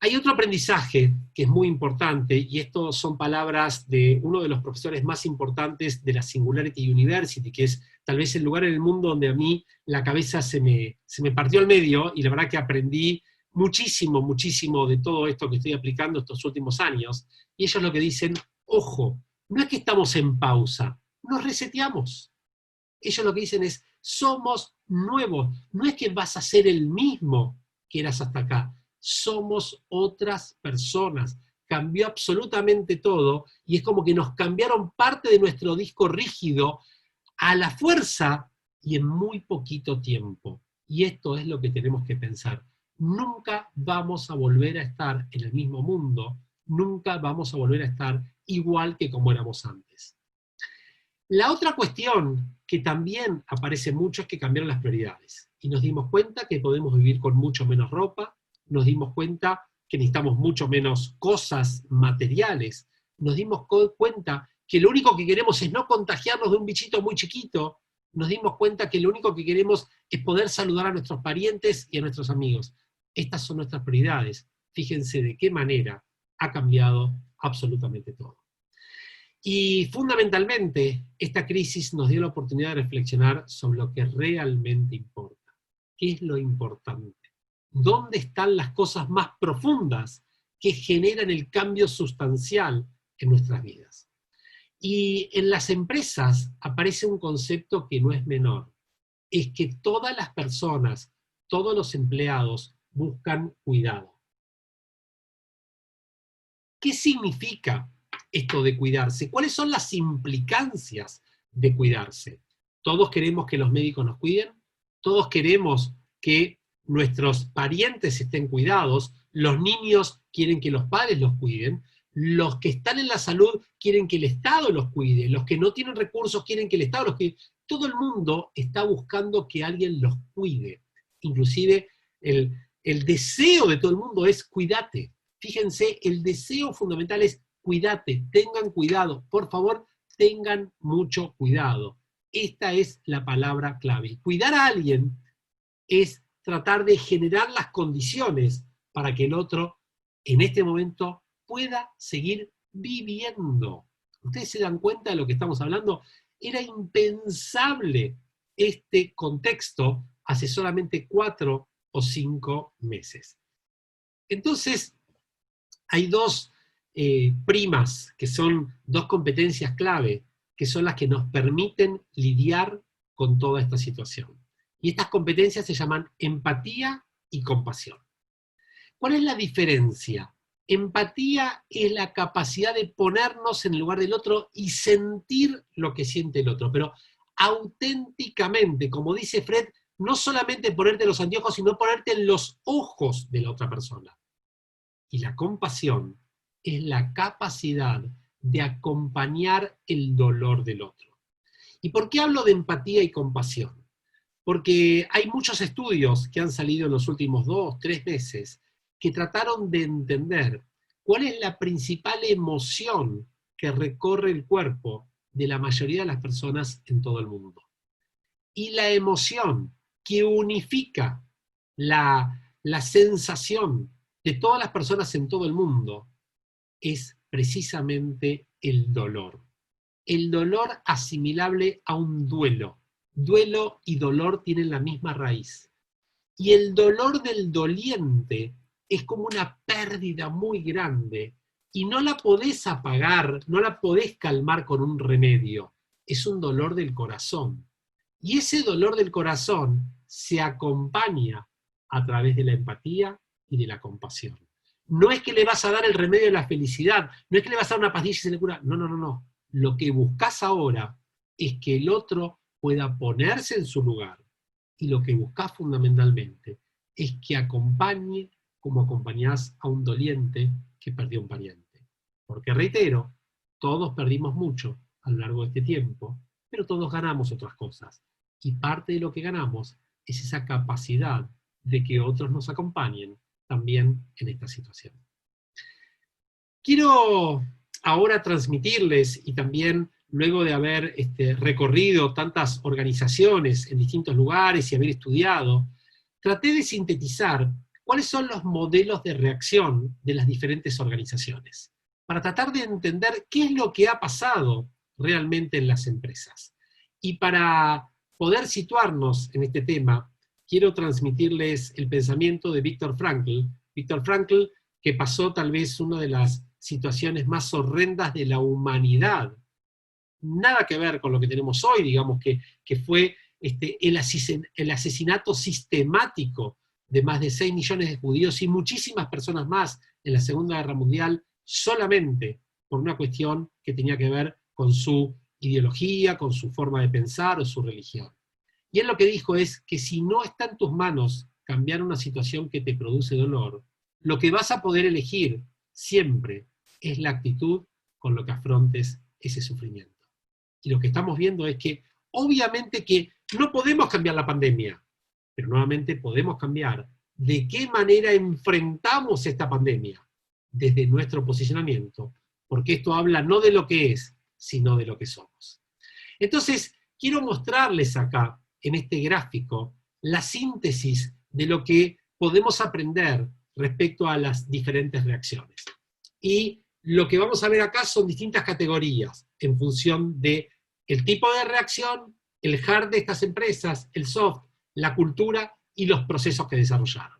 [SPEAKER 1] Hay otro aprendizaje que es muy importante, y esto son palabras de uno de los profesores más importantes de la Singularity University, que es tal vez el lugar en el mundo donde a mí la cabeza se me partió al medio, y la verdad que aprendí muchísimo, muchísimo de todo esto que estoy aplicando estos últimos años. Y ellos lo que dicen: ojo, no es que estamos en pausa, nos reseteamos. Ellos lo que dicen es: somos nuevos, no es que vas a ser el mismo que eras hasta acá, somos otras personas. Cambió absolutamente todo, y es como que nos cambiaron parte de nuestro disco rígido a la fuerza y en muy poquito tiempo. Y esto es lo que tenemos que pensar. Nunca vamos a volver a estar en el mismo mundo, nunca vamos a volver a estar igual que como éramos antes. La otra cuestión que también aparece mucho es que cambiaron las prioridades. Y nos dimos cuenta que podemos vivir con mucho menos ropa, nos dimos cuenta que necesitamos mucho menos cosas materiales, nos dimos cuenta que lo único que queremos es no contagiarnos de un bichito muy chiquito, nos dimos cuenta que lo único que queremos es poder saludar a nuestros parientes y a nuestros amigos. Estas son nuestras prioridades. Fíjense de qué manera ha cambiado absolutamente todo. Y fundamentalmente, esta crisis nos dio la oportunidad de reflexionar sobre lo que realmente importa. ¿Qué es lo importante? ¿Dónde están las cosas más profundas que generan el cambio sustancial en nuestras vidas? Y en las empresas aparece un concepto que no es menor. Es que todas las personas, todos los empleados buscan cuidado. ¿Qué significa esto de cuidarse? ¿Cuáles son las implicancias de cuidarse? Todos queremos que los médicos nos cuiden, todos queremos que nuestros parientes estén cuidados, los niños quieren que los padres los cuiden, los que están en la salud quieren que el Estado los cuide, los que no tienen recursos quieren que el Estado los cuide. Todo el mundo está buscando que alguien los cuide. Inclusive el deseo de todo el mundo es: cuídate. Fíjense, el deseo fundamental es: cuídate, tengan cuidado, por favor, tengan mucho cuidado. Esta es la palabra clave. Cuidar a alguien es tratar de generar las condiciones para que el otro, en este momento, pueda seguir viviendo. ¿Ustedes se dan cuenta de lo que estamos hablando? Era impensable este contexto hace solamente 4 o 5 meses. Entonces, hay dos primas, que son dos competencias clave, que son las que nos permiten lidiar con toda esta situación. Y estas competencias se llaman empatía y compasión. ¿Cuál es la diferencia? Empatía es la capacidad de ponernos en el lugar del otro y sentir lo que siente el otro, pero auténticamente, como dice Fred, no solamente ponerte los anteojos, sino ponerte en los ojos de la otra persona. Y la compasión es la capacidad de acompañar el dolor del otro. ¿Y por qué hablo de empatía y compasión? Porque hay muchos estudios que han salido en los últimos 2, 3 meses que trataron de entender cuál es la principal emoción que recorre el cuerpo de la mayoría de las personas en todo el mundo. Y la emoción que unifica la sensación de todas las personas en todo el mundo es precisamente el dolor. El dolor asimilable a un duelo. Duelo y dolor tienen la misma raíz. Y el dolor del doliente es como una pérdida muy grande y no la podés apagar, no la podés calmar con un remedio. Es un dolor del corazón. Y ese dolor del corazón se acompaña a través de la empatía y de la compasión. No es que le vas a dar el remedio de la felicidad, no es que le vas a dar una pastilla y se le cura. No, no, no, no. Lo que buscas ahora es que el otro pueda ponerse en su lugar. Y lo que buscas fundamentalmente es que acompañe como acompañás a un doliente que perdió un pariente. Porque reitero, todos perdimos mucho a lo largo de este tiempo, pero todos ganamos otras cosas. Y parte de lo que ganamos es esa capacidad de que otros nos acompañen también en esta situación. Quiero ahora transmitirles, y también luego de haber recorrido tantas organizaciones en distintos lugares y haber estudiado, traté de sintetizar cuáles son los modelos de reacción de las diferentes organizaciones, para tratar de entender qué es lo que ha pasado realmente en las empresas. Y para poder situarnos en este tema, quiero transmitirles el pensamiento de Viktor Frankl. Viktor Frankl, que pasó tal vez una de las situaciones más horrendas de la humanidad. Nada que ver con lo que tenemos hoy, digamos, que fue el asesinato sistemático de más de 6 millones de judíos y muchísimas personas más en la Segunda Guerra Mundial, solamente por una cuestión que tenía que ver con su ideología, con su forma de pensar o su religión. Y él lo que dijo es que si no está en tus manos cambiar una situación que te produce dolor, lo que vas a poder elegir siempre es la actitud con lo que afrontes ese sufrimiento. Y lo que estamos viendo es que, obviamente que no podemos cambiar la pandemia, pero nuevamente podemos cambiar de qué manera enfrentamos esta pandemia desde nuestro posicionamiento, porque esto habla no de lo que es, sino de lo que somos. Entonces, quiero mostrarles acá, en este gráfico, la síntesis de lo que podemos aprender respecto a las diferentes reacciones. Y lo que vamos a ver acá son distintas categorías en función de el tipo de reacción, el hard de estas empresas, el soft, la cultura y los procesos que desarrollaron.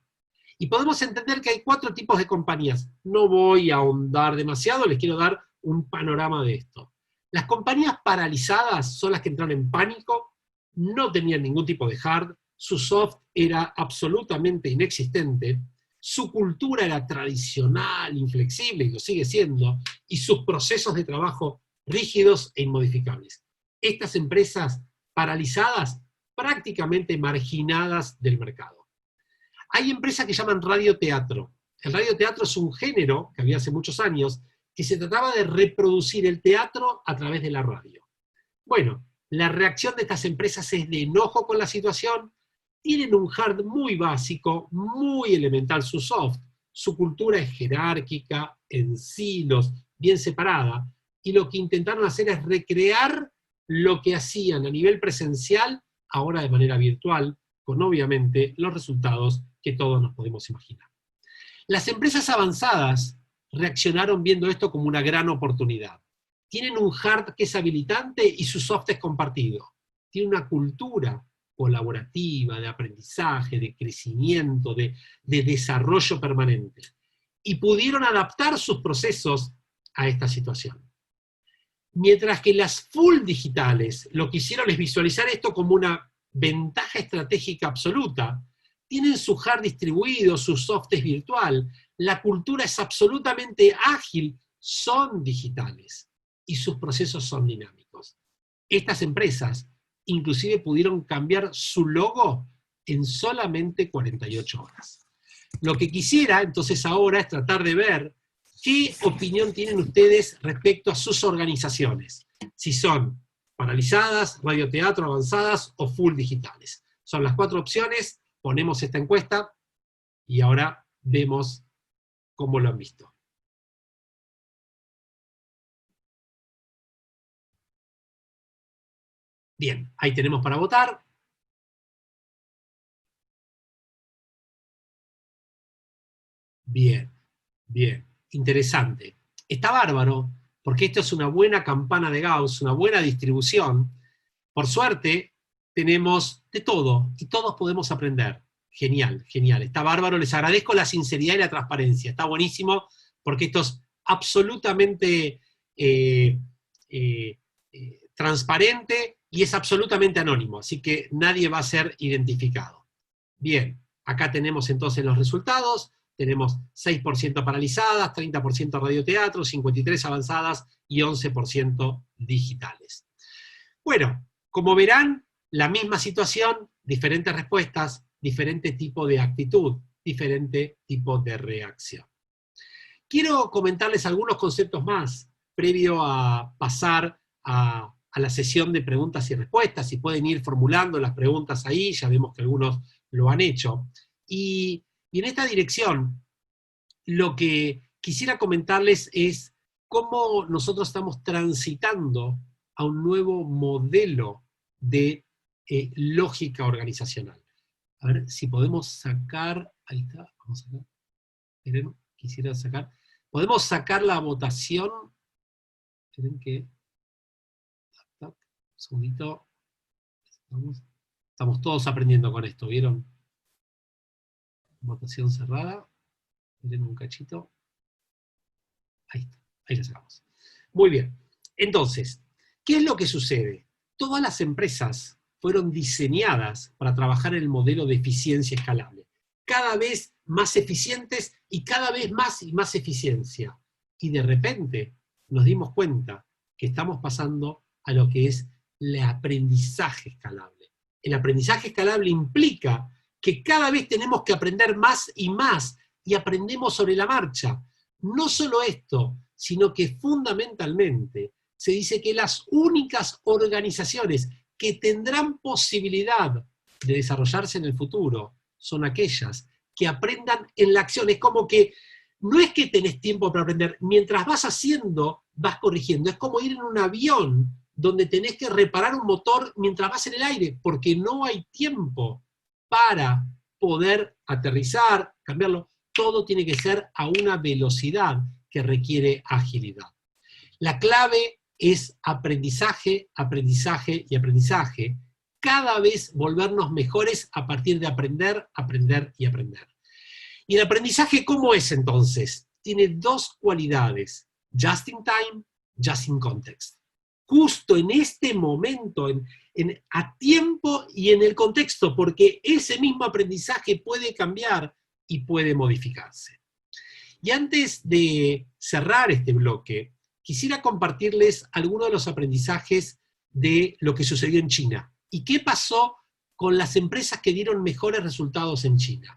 [SPEAKER 1] Y podemos entender que hay 4 tipos de compañías. No voy a ahondar demasiado, les quiero dar un panorama de esto. Las compañías paralizadas son las que entraron en pánico, no tenían ningún tipo de hard, su soft era absolutamente inexistente, su cultura era tradicional, inflexible, y lo sigue siendo, y sus procesos de trabajo rígidos e inmodificables. Estas empresas paralizadas, prácticamente marginadas del mercado. Hay empresas que llaman radioteatro. El radioteatro es un género que había hace muchos años, que se trataba de reproducir el teatro a través de la radio. Bueno, la reacción de estas empresas es de enojo con la situación, tienen un hard muy básico, muy elemental su soft, su cultura es jerárquica, en silos, bien separada, y lo que intentaron hacer es recrear lo que hacían a nivel presencial, ahora de manera virtual, con obviamente los resultados que todos nos podemos imaginar. Las empresas avanzadas reaccionaron viendo esto como una gran oportunidad. Tienen un hard que es habilitante y su soft es compartido. Tienen una cultura colaborativa, de aprendizaje, de crecimiento, de desarrollo permanente. Y pudieron adaptar sus procesos a esta situación. Mientras que las full digitales lo que hicieron es visualizar esto como una ventaja estratégica absoluta. Tienen su hard distribuido, su soft es virtual, la cultura es absolutamente ágil, son digitales y sus procesos son dinámicos. Estas empresas inclusive pudieron cambiar su logo en solamente 48 horas. Lo que quisiera entonces ahora es tratar de ver qué opinión tienen ustedes respecto a sus organizaciones, si son paralizadas, radioteatro avanzadas o full digitales. Son las 4 opciones, ponemos esta encuesta y ahora vemos cómo lo han visto. Bien, ahí tenemos para votar. Bien, bien, interesante. Está bárbaro, porque esto es una buena campana de Gauss, una buena distribución. Por suerte, tenemos de todo, y todos podemos aprender. Genial, genial, está bárbaro, les agradezco la sinceridad y la transparencia, está buenísimo, porque esto es absolutamente transparente y es absolutamente anónimo, así que nadie va a ser identificado. Bien, acá tenemos entonces los resultados, tenemos 6% paralizadas, 30% radioteatro, 53% avanzadas y 11% digitales. Bueno, como verán, la misma situación, diferentes respuestas, diferente tipo de actitud, diferente tipo de reacción. Quiero comentarles algunos conceptos más, previo a pasar a la sesión de preguntas y respuestas, y pueden ir formulando las preguntas ahí, ya vemos que algunos lo han hecho. Y en esta dirección, lo que quisiera comentarles es cómo nosotros estamos transitando a un nuevo modelo de lógica organizacional. A ver si podemos sacar, ahí está, vamos a sacar, esperen, quisiera sacar, podemos sacar la votación, esperen que, un segundito, estamos todos aprendiendo con esto, ¿vieron? Votación cerrada, miren un cachito, ahí está, ahí la sacamos. Muy bien, entonces, ¿qué es lo que sucede? Todas las empresas fueron diseñadas para trabajar en el modelo de eficiencia escalable. Cada vez más eficientes y cada vez más y más eficiencia. Y de repente nos dimos cuenta que estamos pasando a lo que es el aprendizaje escalable. El aprendizaje escalable implica que cada vez tenemos que aprender más y aprendemos sobre la marcha. No solo esto, sino que fundamentalmente se dice que las únicas organizaciones que tendrán posibilidad de desarrollarse en el futuro son aquellas que aprendan en la acción. Es como que no es que tenés tiempo para aprender, mientras vas haciendo, vas corrigiendo. Es como ir en un avión donde tenés que reparar un motor mientras vas en el aire, porque no hay tiempo para poder aterrizar, cambiarlo. Todo tiene que ser a una velocidad que requiere agilidad. La clave es aprendizaje, aprendizaje y aprendizaje. Cada vez volvernos mejores a partir de aprender, aprender y aprender. ¿Y el aprendizaje cómo es entonces? Tiene dos cualidades, just in time, just in context. Justo en este momento, a tiempo y en el contexto, porque ese mismo aprendizaje puede cambiar y puede modificarse. Y antes de cerrar este bloque, quisiera compartirles algunos de los aprendizajes de lo que sucedió en China. ¿Y qué pasó con las empresas que dieron mejores resultados en China?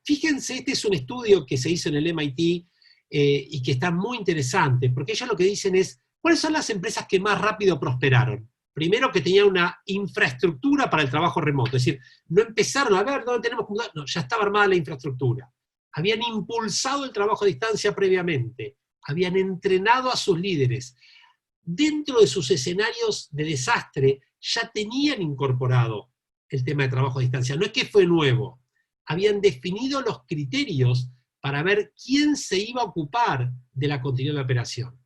[SPEAKER 1] Fíjense, este es un estudio que se hizo en el MIT y que está muy interesante, porque ellos lo que dicen es, ¿cuáles son las empresas que más rápido prosperaron? Primero, que tenían una infraestructura para el trabajo remoto, es decir, no empezaron a ver dónde tenemos computadores, no, ya estaba armada la infraestructura. Habían impulsado el trabajo a distancia previamente, habían entrenado a sus líderes. Dentro de sus escenarios de desastre ya tenían incorporado el tema de trabajo a distancia. No es que fue nuevo, habían definido los criterios para ver quién se iba a ocupar de la continuidad de la operación.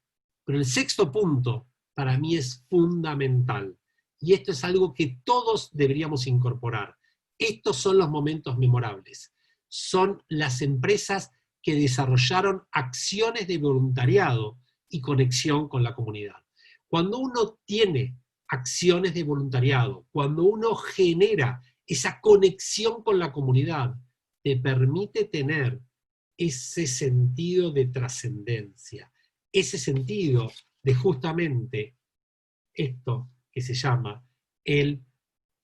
[SPEAKER 1] Pero el sexto punto para mí es fundamental, y esto es algo que todos deberíamos incorporar. Estos son los momentos memorables. Son las empresas que desarrollaron acciones de voluntariado y conexión con la comunidad. Cuando uno tiene acciones de voluntariado, cuando uno genera esa conexión con la comunidad, te permite tener ese sentido de trascendencia, ese sentido de justamente esto que se llama el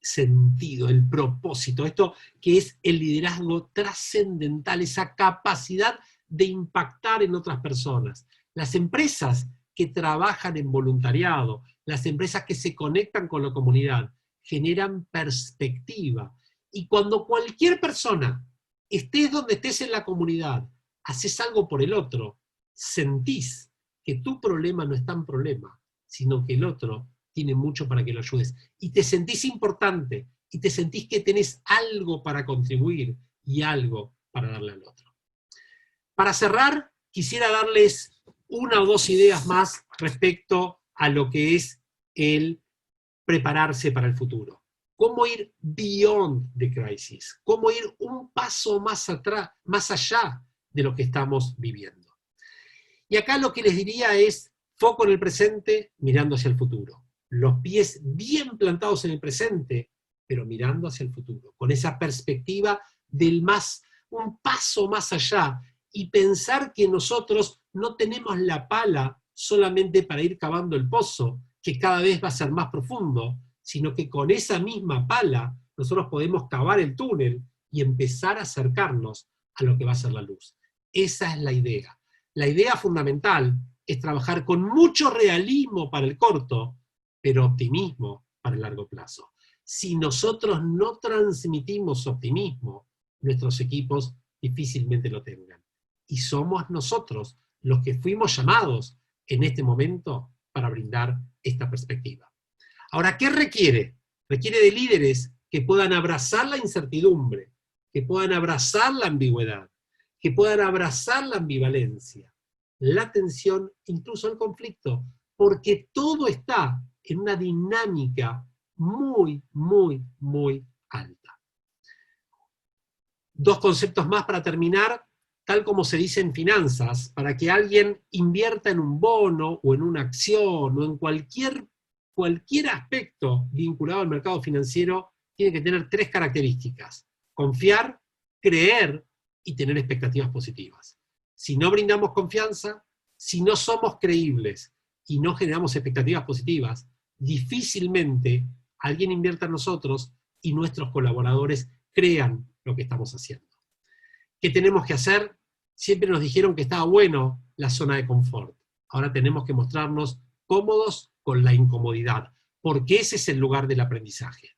[SPEAKER 1] sentido, el propósito, esto que es el liderazgo trascendental, esa capacidad de impactar en otras personas. Las empresas que trabajan en voluntariado, las empresas que se conectan con la comunidad, generan perspectiva. Y cuando cualquier persona, estés donde estés en la comunidad, haces algo por el otro, sentís que tu problema no es tan problema, sino que el otro tiene mucho para que lo ayudes. Y te sentís importante, y te sentís que tenés algo para contribuir y algo para darle al otro. Para cerrar, quisiera darles una o dos ideas más respecto a lo que es el prepararse para el futuro. Cómo ir beyond the crisis, cómo ir un paso más atrás, más allá de lo que estamos viviendo. Y acá lo que les diría es foco en el presente, mirando hacia el futuro. Los pies bien plantados en el presente, pero mirando hacia el futuro, con esa perspectiva del un paso más allá, y pensar que nosotros no tenemos la pala solamente para ir cavando el pozo, que cada vez va a ser más profundo, sino que con esa misma pala nosotros podemos cavar el túnel y empezar a acercarnos a lo que va a ser la luz. Esa es la idea. La idea fundamental es trabajar con mucho realismo para el corto, pero optimismo para el largo plazo. Si nosotros no transmitimos optimismo, nuestros equipos difícilmente lo tengan. Y somos nosotros los que fuimos llamados en este momento para brindar esta perspectiva. Ahora, ¿qué requiere? Requiere de líderes que puedan abrazar la incertidumbre, que puedan abrazar la ambigüedad, que puedan abrazar la ambivalencia, la tensión, incluso el conflicto, porque todo está en una dinámica muy, muy, muy alta. Dos conceptos más para terminar. Tal como se dice en finanzas, para que alguien invierta en un bono o en una acción o en cualquier aspecto vinculado al mercado financiero, tiene que tener tres características: confiar, creer y tener expectativas positivas. Si no brindamos confianza, si no somos creíbles y no generamos expectativas positivas, difícilmente alguien invierta en nosotros y nuestros colaboradores crean lo que estamos haciendo. ¿Qué tenemos que hacer? Siempre nos dijeron que estaba bueno la zona de confort. Ahora tenemos que mostrarnos cómodos con la incomodidad, porque ese es el lugar del aprendizaje.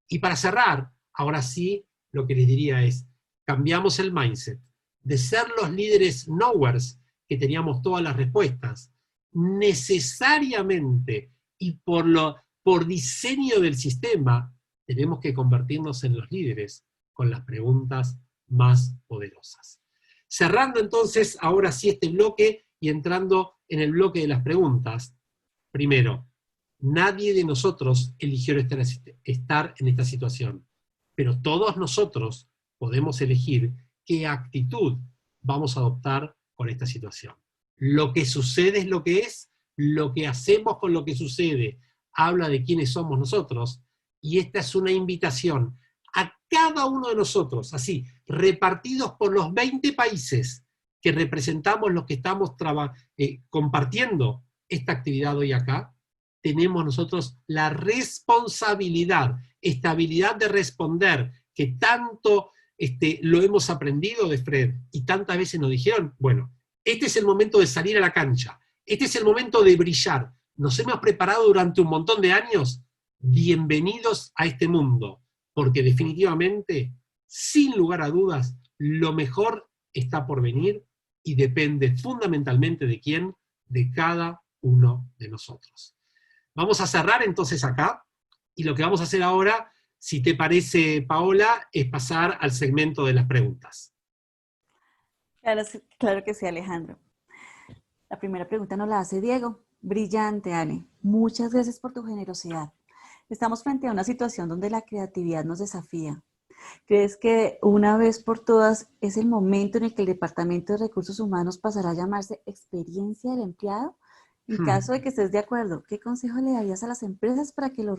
[SPEAKER 1] Y para cerrar, ahora sí, lo que les diría es, cambiamos el mindset de ser los líderes knowers, que teníamos todas las respuestas, necesariamente y por diseño del sistema, tenemos que convertirnos en los líderes con las preguntas más poderosas. Cerrando entonces, ahora sí, este bloque y entrando en el bloque de las preguntas. Primero, nadie de nosotros eligió estar en esta situación, pero todos nosotros podemos elegir qué actitud vamos a adoptar con esta situación. Lo que sucede es lo que es, lo que hacemos con lo que sucede habla de quiénes somos nosotros, y esta es una invitación a cada uno de nosotros, así, repartidos por los 20 países que representamos los que estamos compartiendo esta actividad hoy acá, tenemos nosotros la responsabilidad, esta habilidad de responder, que tanto lo hemos aprendido de Fred, y tantas veces nos dijeron, bueno, este es el momento de salir a la cancha, este es el momento de brillar, nos hemos preparado durante un montón de años, bienvenidos a este mundo, porque definitivamente, sin lugar a dudas, lo mejor está por venir y depende fundamentalmente de quién, de cada uno de nosotros. Vamos a cerrar entonces acá, y lo que vamos a hacer ahora, si te parece, Paola, es pasar al segmento de las preguntas.
[SPEAKER 2] Claro que sí, Alejandro. La primera pregunta nos la hace Diego. Brillante, Ale. Muchas gracias por tu generosidad. Estamos frente a una situación donde la creatividad nos desafía. ¿Crees que una vez por todas es el momento en el que el Departamento de Recursos Humanos pasará a llamarse Experiencia del Empleado? En caso de que estés de acuerdo, ¿qué consejo le darías a las empresas para que lo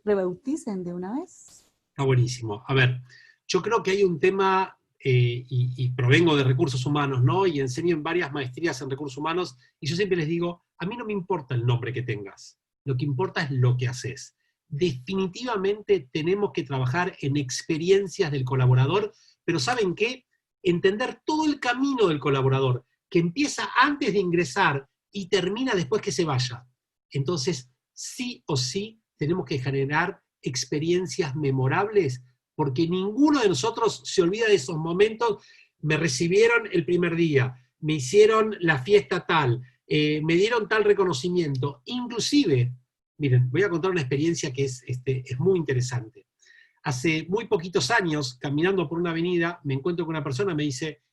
[SPEAKER 2] rebauticen de una vez?
[SPEAKER 1] Está buenísimo. A ver, yo creo que hay un tema, y provengo de recursos humanos, ¿no? Y enseño en varias maestrías en recursos humanos, y yo siempre les digo, a mí no me importa el nombre que tengas, lo que importa es lo que haces. Definitivamente tenemos que trabajar en experiencias del colaborador, pero ¿saben qué? Entender todo el camino del colaborador, que empieza antes de ingresar y termina después que se vaya. Entonces, sí o sí, tenemos que generar experiencias memorables, porque ninguno de nosotros se olvida de esos momentos. Me recibieron el primer día, me hicieron la fiesta tal, me dieron tal reconocimiento. Inclusive, miren, voy a contar una experiencia que es muy interesante. Hace muy poquitos años, caminando por una avenida, me encuentro con una persona y me dice,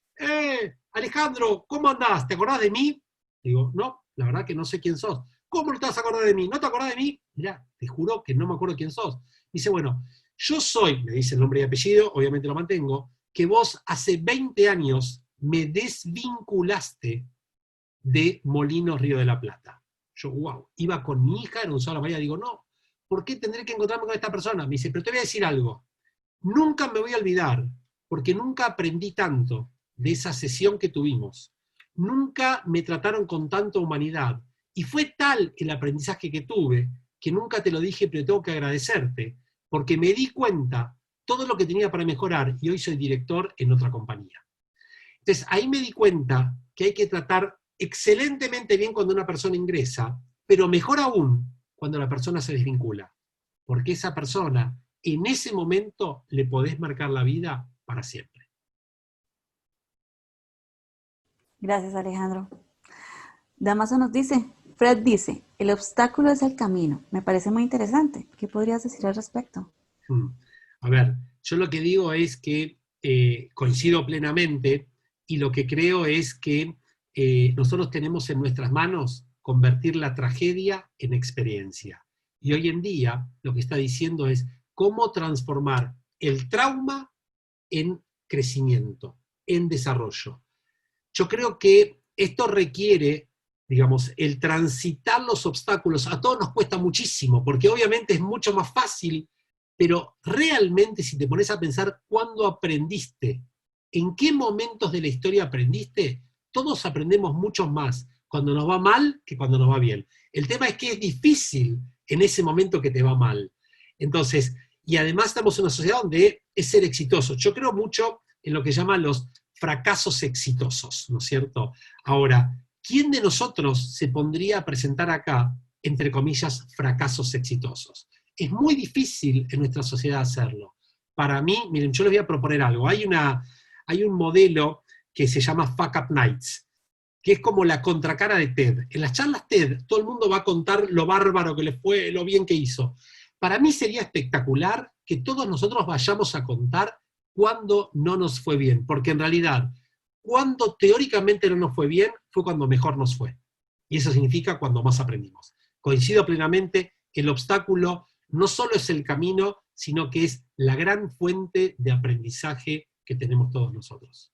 [SPEAKER 1] Alejandro, ¿cómo andás? ¿Te acordás de mí? Digo, no, la verdad que no sé quién sos. ¿Cómo no te vas a acordar de mí? ¿No te acordás de mí? Mirá, te juro que no me acuerdo quién sos. Dice, bueno, yo soy, me dice el nombre y apellido, obviamente lo mantengo, que vos hace 20 años me desvinculaste de Molinos Río de la Plata. Yo, wow, iba con mi hija en un Gonzalo María, digo, no, ¿por qué tendré que encontrarme con esta persona? Me dice, pero te voy a decir algo, nunca me voy a olvidar, porque nunca aprendí tanto de esa sesión que tuvimos. Nunca me trataron con tanta humanidad. Y fue tal el aprendizaje que tuve, que nunca te lo dije, pero tengo que agradecerte, porque me di cuenta todo lo que tenía para mejorar, y hoy soy director en otra compañía. Entonces, ahí me di cuenta que hay que tratar excelentemente bien cuando una persona ingresa, pero mejor aún cuando la persona se desvincula, porque esa persona, en ese momento, le podés marcar la vida para siempre.
[SPEAKER 2] Gracias, Alejandro. Damaso nos dice, Fred dice, el obstáculo es el camino. Me parece muy interesante. ¿Qué podrías decir al respecto?
[SPEAKER 1] Mm. A ver, yo lo que digo es que coincido plenamente y lo que creo es que nosotros tenemos en nuestras manos convertir la tragedia en experiencia. Y hoy en día lo que está diciendo es cómo transformar el trauma en crecimiento, en desarrollo. Yo creo que esto requiere, digamos, el transitar los obstáculos. A todos nos cuesta muchísimo, porque obviamente es mucho más fácil, pero realmente si te pones a pensar cuándo aprendiste, en qué momentos de la historia aprendiste, todos aprendemos mucho más cuando nos va mal que cuando nos va bien. El tema es que es difícil en ese momento que te va mal. Entonces, y además estamos en una sociedad donde es ser exitoso. Yo creo mucho en lo que llaman los fracasos exitosos, ¿no es cierto? Ahora, ¿quién de nosotros se pondría a presentar acá, entre comillas, fracasos exitosos? Es muy difícil en nuestra sociedad hacerlo. Para mí, miren, yo les voy a proponer algo. Hay un modelo que se llama Fuck Up Nights, que es como la contracara de TED. En las charlas TED, todo el mundo va a contar lo bárbaro que le fue, lo bien que hizo. Para mí sería espectacular que todos nosotros vayamos a contar cuando no nos fue bien, porque en realidad, cuando teóricamente no nos fue bien, fue cuando mejor nos fue. Y eso significa cuando más aprendimos. Coincido plenamente, el obstáculo no solo es el camino, sino que es la gran fuente de aprendizaje que tenemos todos nosotros.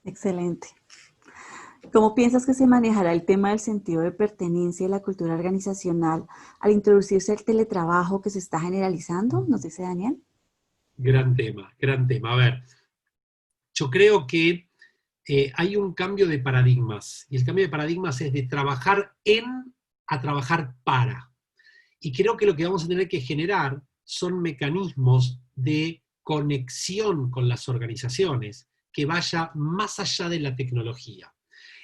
[SPEAKER 2] Excelente. ¿Cómo piensas que se manejará el tema del sentido de pertenencia y la cultura organizacional al introducirse el teletrabajo que se está generalizando? Nos dice Daniel.
[SPEAKER 1] Gran tema, gran tema. A ver, yo creo que hay un cambio de paradigmas, y el cambio de paradigmas es de trabajar en a trabajar para. Y creo que lo que vamos a tener que generar son mecanismos de conexión con las organizaciones que vaya más allá de la tecnología.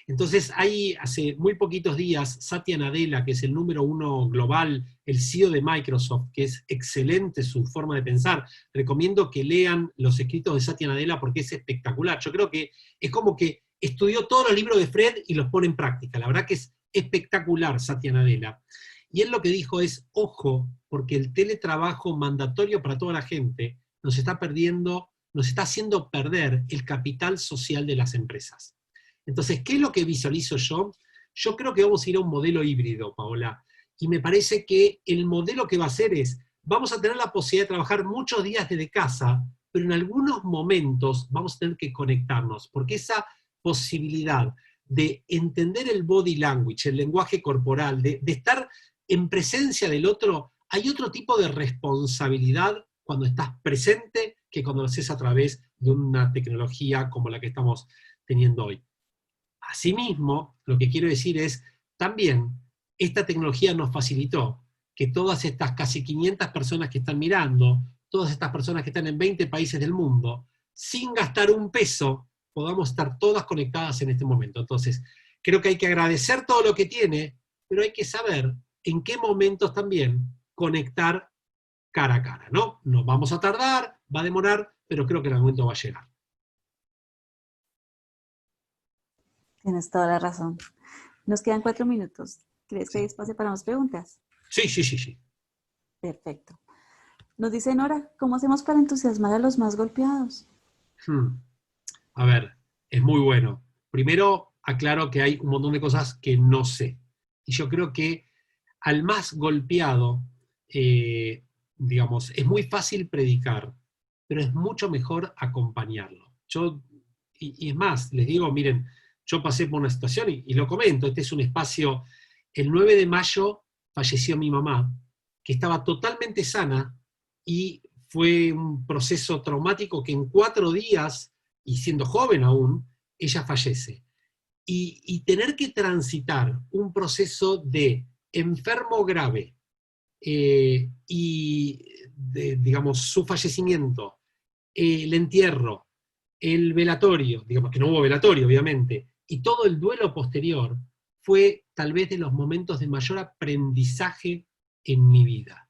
[SPEAKER 1] Entonces, hace muy poquitos días, Satya Nadella, que es el número uno global, el CEO de Microsoft, que es excelente su forma de pensar, recomiendo que lean los escritos de Satya Nadella porque es espectacular. Yo creo que es como que estudió todos los libros de Fred y los pone en práctica. La verdad que es espectacular Satya Nadella. Y él lo que dijo es, ojo, porque el teletrabajo mandatorio para toda la gente nos está haciendo perder el capital social de las empresas. Entonces, ¿qué es lo que visualizo yo? Yo creo que vamos a ir a un modelo híbrido, Paola, y me parece que el modelo que va a ser es, vamos a tener la posibilidad de trabajar muchos días desde casa, pero en algunos momentos vamos a tener que conectarnos, porque esa posibilidad de entender el body language, el lenguaje corporal, de estar en presencia del otro, hay otro tipo de responsabilidad cuando estás presente que cuando lo haces a través de una tecnología como la que estamos teniendo hoy. Asimismo, lo que quiero decir es, también esta tecnología nos facilitó que todas estas casi 500 personas que están mirando, todas estas personas que están en 20 países del mundo, sin gastar un peso, podamos estar todas conectadas en este momento. Entonces, creo que hay que agradecer todo lo que tiene, pero hay que saber en qué momentos también conectar cara a cara, ¿no? Nos vamos a tardar, va a demorar, pero creo que el momento va a llegar.
[SPEAKER 2] Tienes toda la razón. Nos quedan 4 minutos. ¿Crees que hay
[SPEAKER 1] Sí,
[SPEAKER 2] espacio para más preguntas?
[SPEAKER 1] sí, sí, sí. Sí.
[SPEAKER 2] Perfecto. Nos dice Nora, ¿cómo hacemos para entusiasmar a los más golpeados?
[SPEAKER 1] A ver, es muy bueno. Primero, aclaro que hay un montón de cosas que no sé. Y yo creo que al más golpeado, digamos, es muy fácil predicar, pero es mucho mejor acompañarlo. Y es más, les digo, miren, yo pasé por una situación y lo comento, este es un espacio, el 9 de mayo falleció mi mamá, que estaba totalmente sana y fue un proceso traumático que en 4 días, y siendo joven aún, ella fallece. Y tener que transitar un proceso de enfermo grave digamos, su fallecimiento, el entierro, el velatorio, digamos que no hubo velatorio, obviamente, y todo el duelo posterior, fue tal vez de los momentos de mayor aprendizaje en mi vida.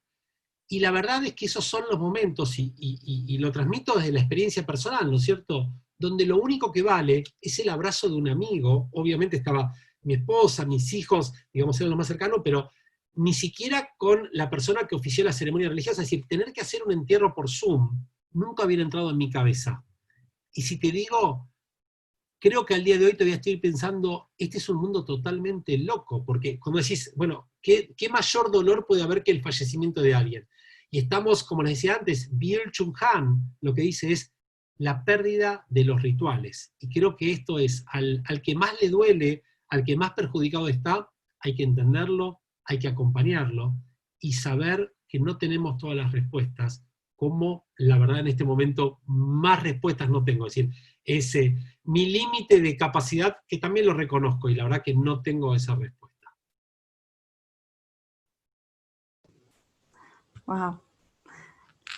[SPEAKER 1] Y la verdad es que esos son los momentos, y lo transmito desde la experiencia personal, ¿no es cierto? donde lo único que vale es el abrazo de un amigo. Obviamente estaba mi esposa, mis hijos, digamos, eran lo más cercano, pero ni siquiera con la persona que ofició la ceremonia religiosa. Es decir, tener que hacer un entierro por Zoom nunca hubiera entrado en mi cabeza. Y si te digo, creo que al día de hoy todavía estoy pensando, este es un mundo totalmente loco, porque cuando decís, bueno, ¿qué mayor dolor puede haber que el fallecimiento de alguien? Y estamos, como les decía antes, Byung-Chul Han lo que dice es la pérdida de los rituales. Y creo que esto es, al que más le duele, al que más perjudicado está, hay que entenderlo, hay que acompañarlo, y saber que no tenemos todas las respuestas, como la verdad en este momento más respuestas no tengo. Es decir, mi límite de capacidad, que también lo reconozco, y la verdad que no tengo esa respuesta.
[SPEAKER 2] Wow.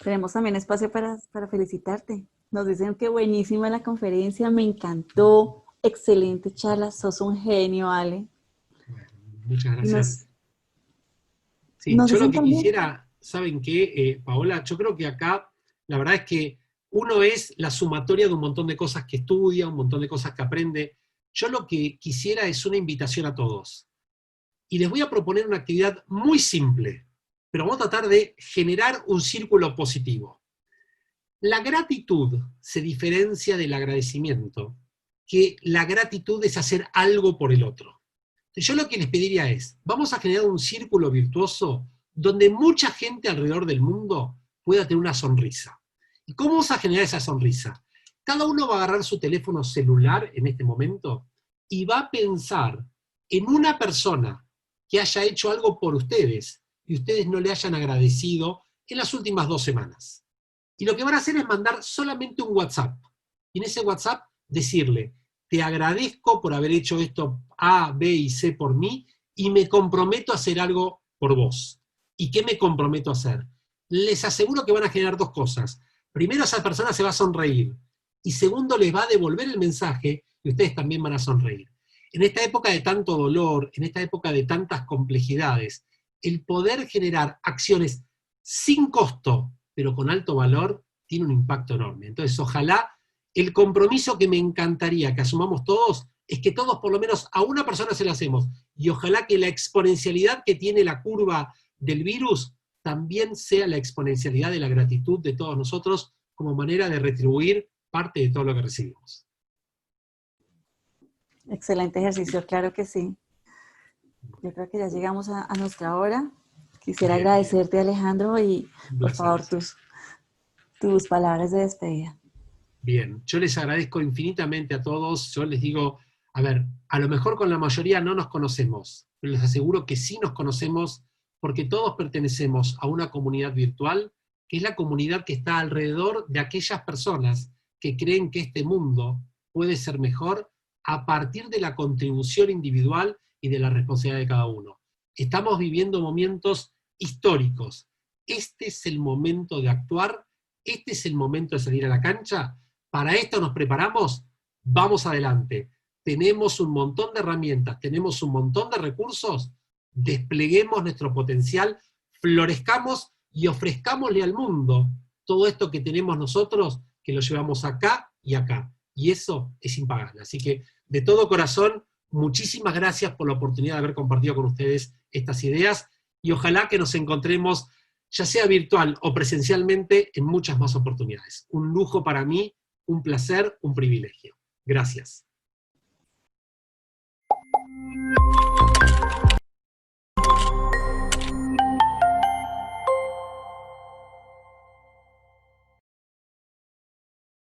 [SPEAKER 2] Tenemos también espacio para felicitarte. Nos dicen que buenísima la conferencia, me encantó, excelente charla, sos un genio, Ale.
[SPEAKER 1] Bueno, muchas gracias. Sí,
[SPEAKER 2] Nos
[SPEAKER 1] yo lo
[SPEAKER 2] dicen
[SPEAKER 1] que
[SPEAKER 2] también,
[SPEAKER 1] quisiera, ¿saben qué, Paola? Yo creo que acá, la verdad es que uno es la sumatoria de un montón de cosas que estudia, un montón de cosas que aprende. Yo lo que quisiera es una invitación a todos. Y les voy a proponer una actividad muy simple, pero vamos a tratar de generar un círculo positivo. La gratitud se diferencia del agradecimiento, que la gratitud es hacer algo por el otro. Yo lo que les pediría es, vamos a generar un círculo virtuoso donde mucha gente alrededor del mundo pueda tener una sonrisa. ¿Y cómo vamos a generar esa sonrisa? Cada uno va a agarrar su teléfono celular en este momento y va a pensar en una persona que haya hecho algo por ustedes y ustedes no le hayan agradecido en las últimas 2 semanas. Y lo que van a hacer es mandar solamente un WhatsApp. Y en ese WhatsApp decirle, te agradezco por haber hecho esto A, B y C por mí, y me comprometo a hacer algo por vos. ¿Y qué me comprometo a hacer? Les aseguro que van a generar 2 cosas. Primero, esa persona se va a sonreír. Y segundo, les va a devolver el mensaje y ustedes también van a sonreír. En esta época de tanto dolor, en esta época de tantas complejidades, el poder generar acciones sin costo, pero con alto valor, tiene un impacto enorme. Entonces, ojalá el compromiso que me encantaría que asumamos todos es que todos por lo menos a una persona se la hacemos. Y ojalá que la exponencialidad que tiene la curva del virus también sea la exponencialidad de la gratitud de todos nosotros como manera de retribuir parte de todo lo que recibimos.
[SPEAKER 2] excelente ejercicio, claro que sí. Yo creo que ya llegamos a nuestra hora. Quisiera
[SPEAKER 1] Bien,
[SPEAKER 2] agradecerte, bien. Alejandro, y por
[SPEAKER 1] placer.
[SPEAKER 2] favor tus palabras de despedida.
[SPEAKER 1] Bien, yo les agradezco infinitamente a todos. Yo les digo, a ver, a lo mejor con la mayoría no nos conocemos, pero les aseguro que sí nos conocemos porque todos pertenecemos a una comunidad virtual, que es la comunidad que está alrededor de aquellas personas que creen que este mundo puede ser mejor a partir de la contribución individual y de la responsabilidad de cada uno. Estamos viviendo momentos históricos. Este es el momento de actuar, este es el momento de salir a la cancha. Para esto nos preparamos, vamos adelante. Tenemos un montón de herramientas, tenemos un montón de recursos, despleguemos nuestro potencial, florezcamos y ofrezcámosle al mundo todo esto que tenemos nosotros, que lo llevamos acá y acá. Y eso es impagable. Así que, de todo corazón, muchísimas gracias por la oportunidad de haber compartido con ustedes estas ideas, y ojalá que nos encontremos, ya sea virtual o presencialmente, en muchas más oportunidades. Un lujo para mí, un placer, un privilegio. Gracias.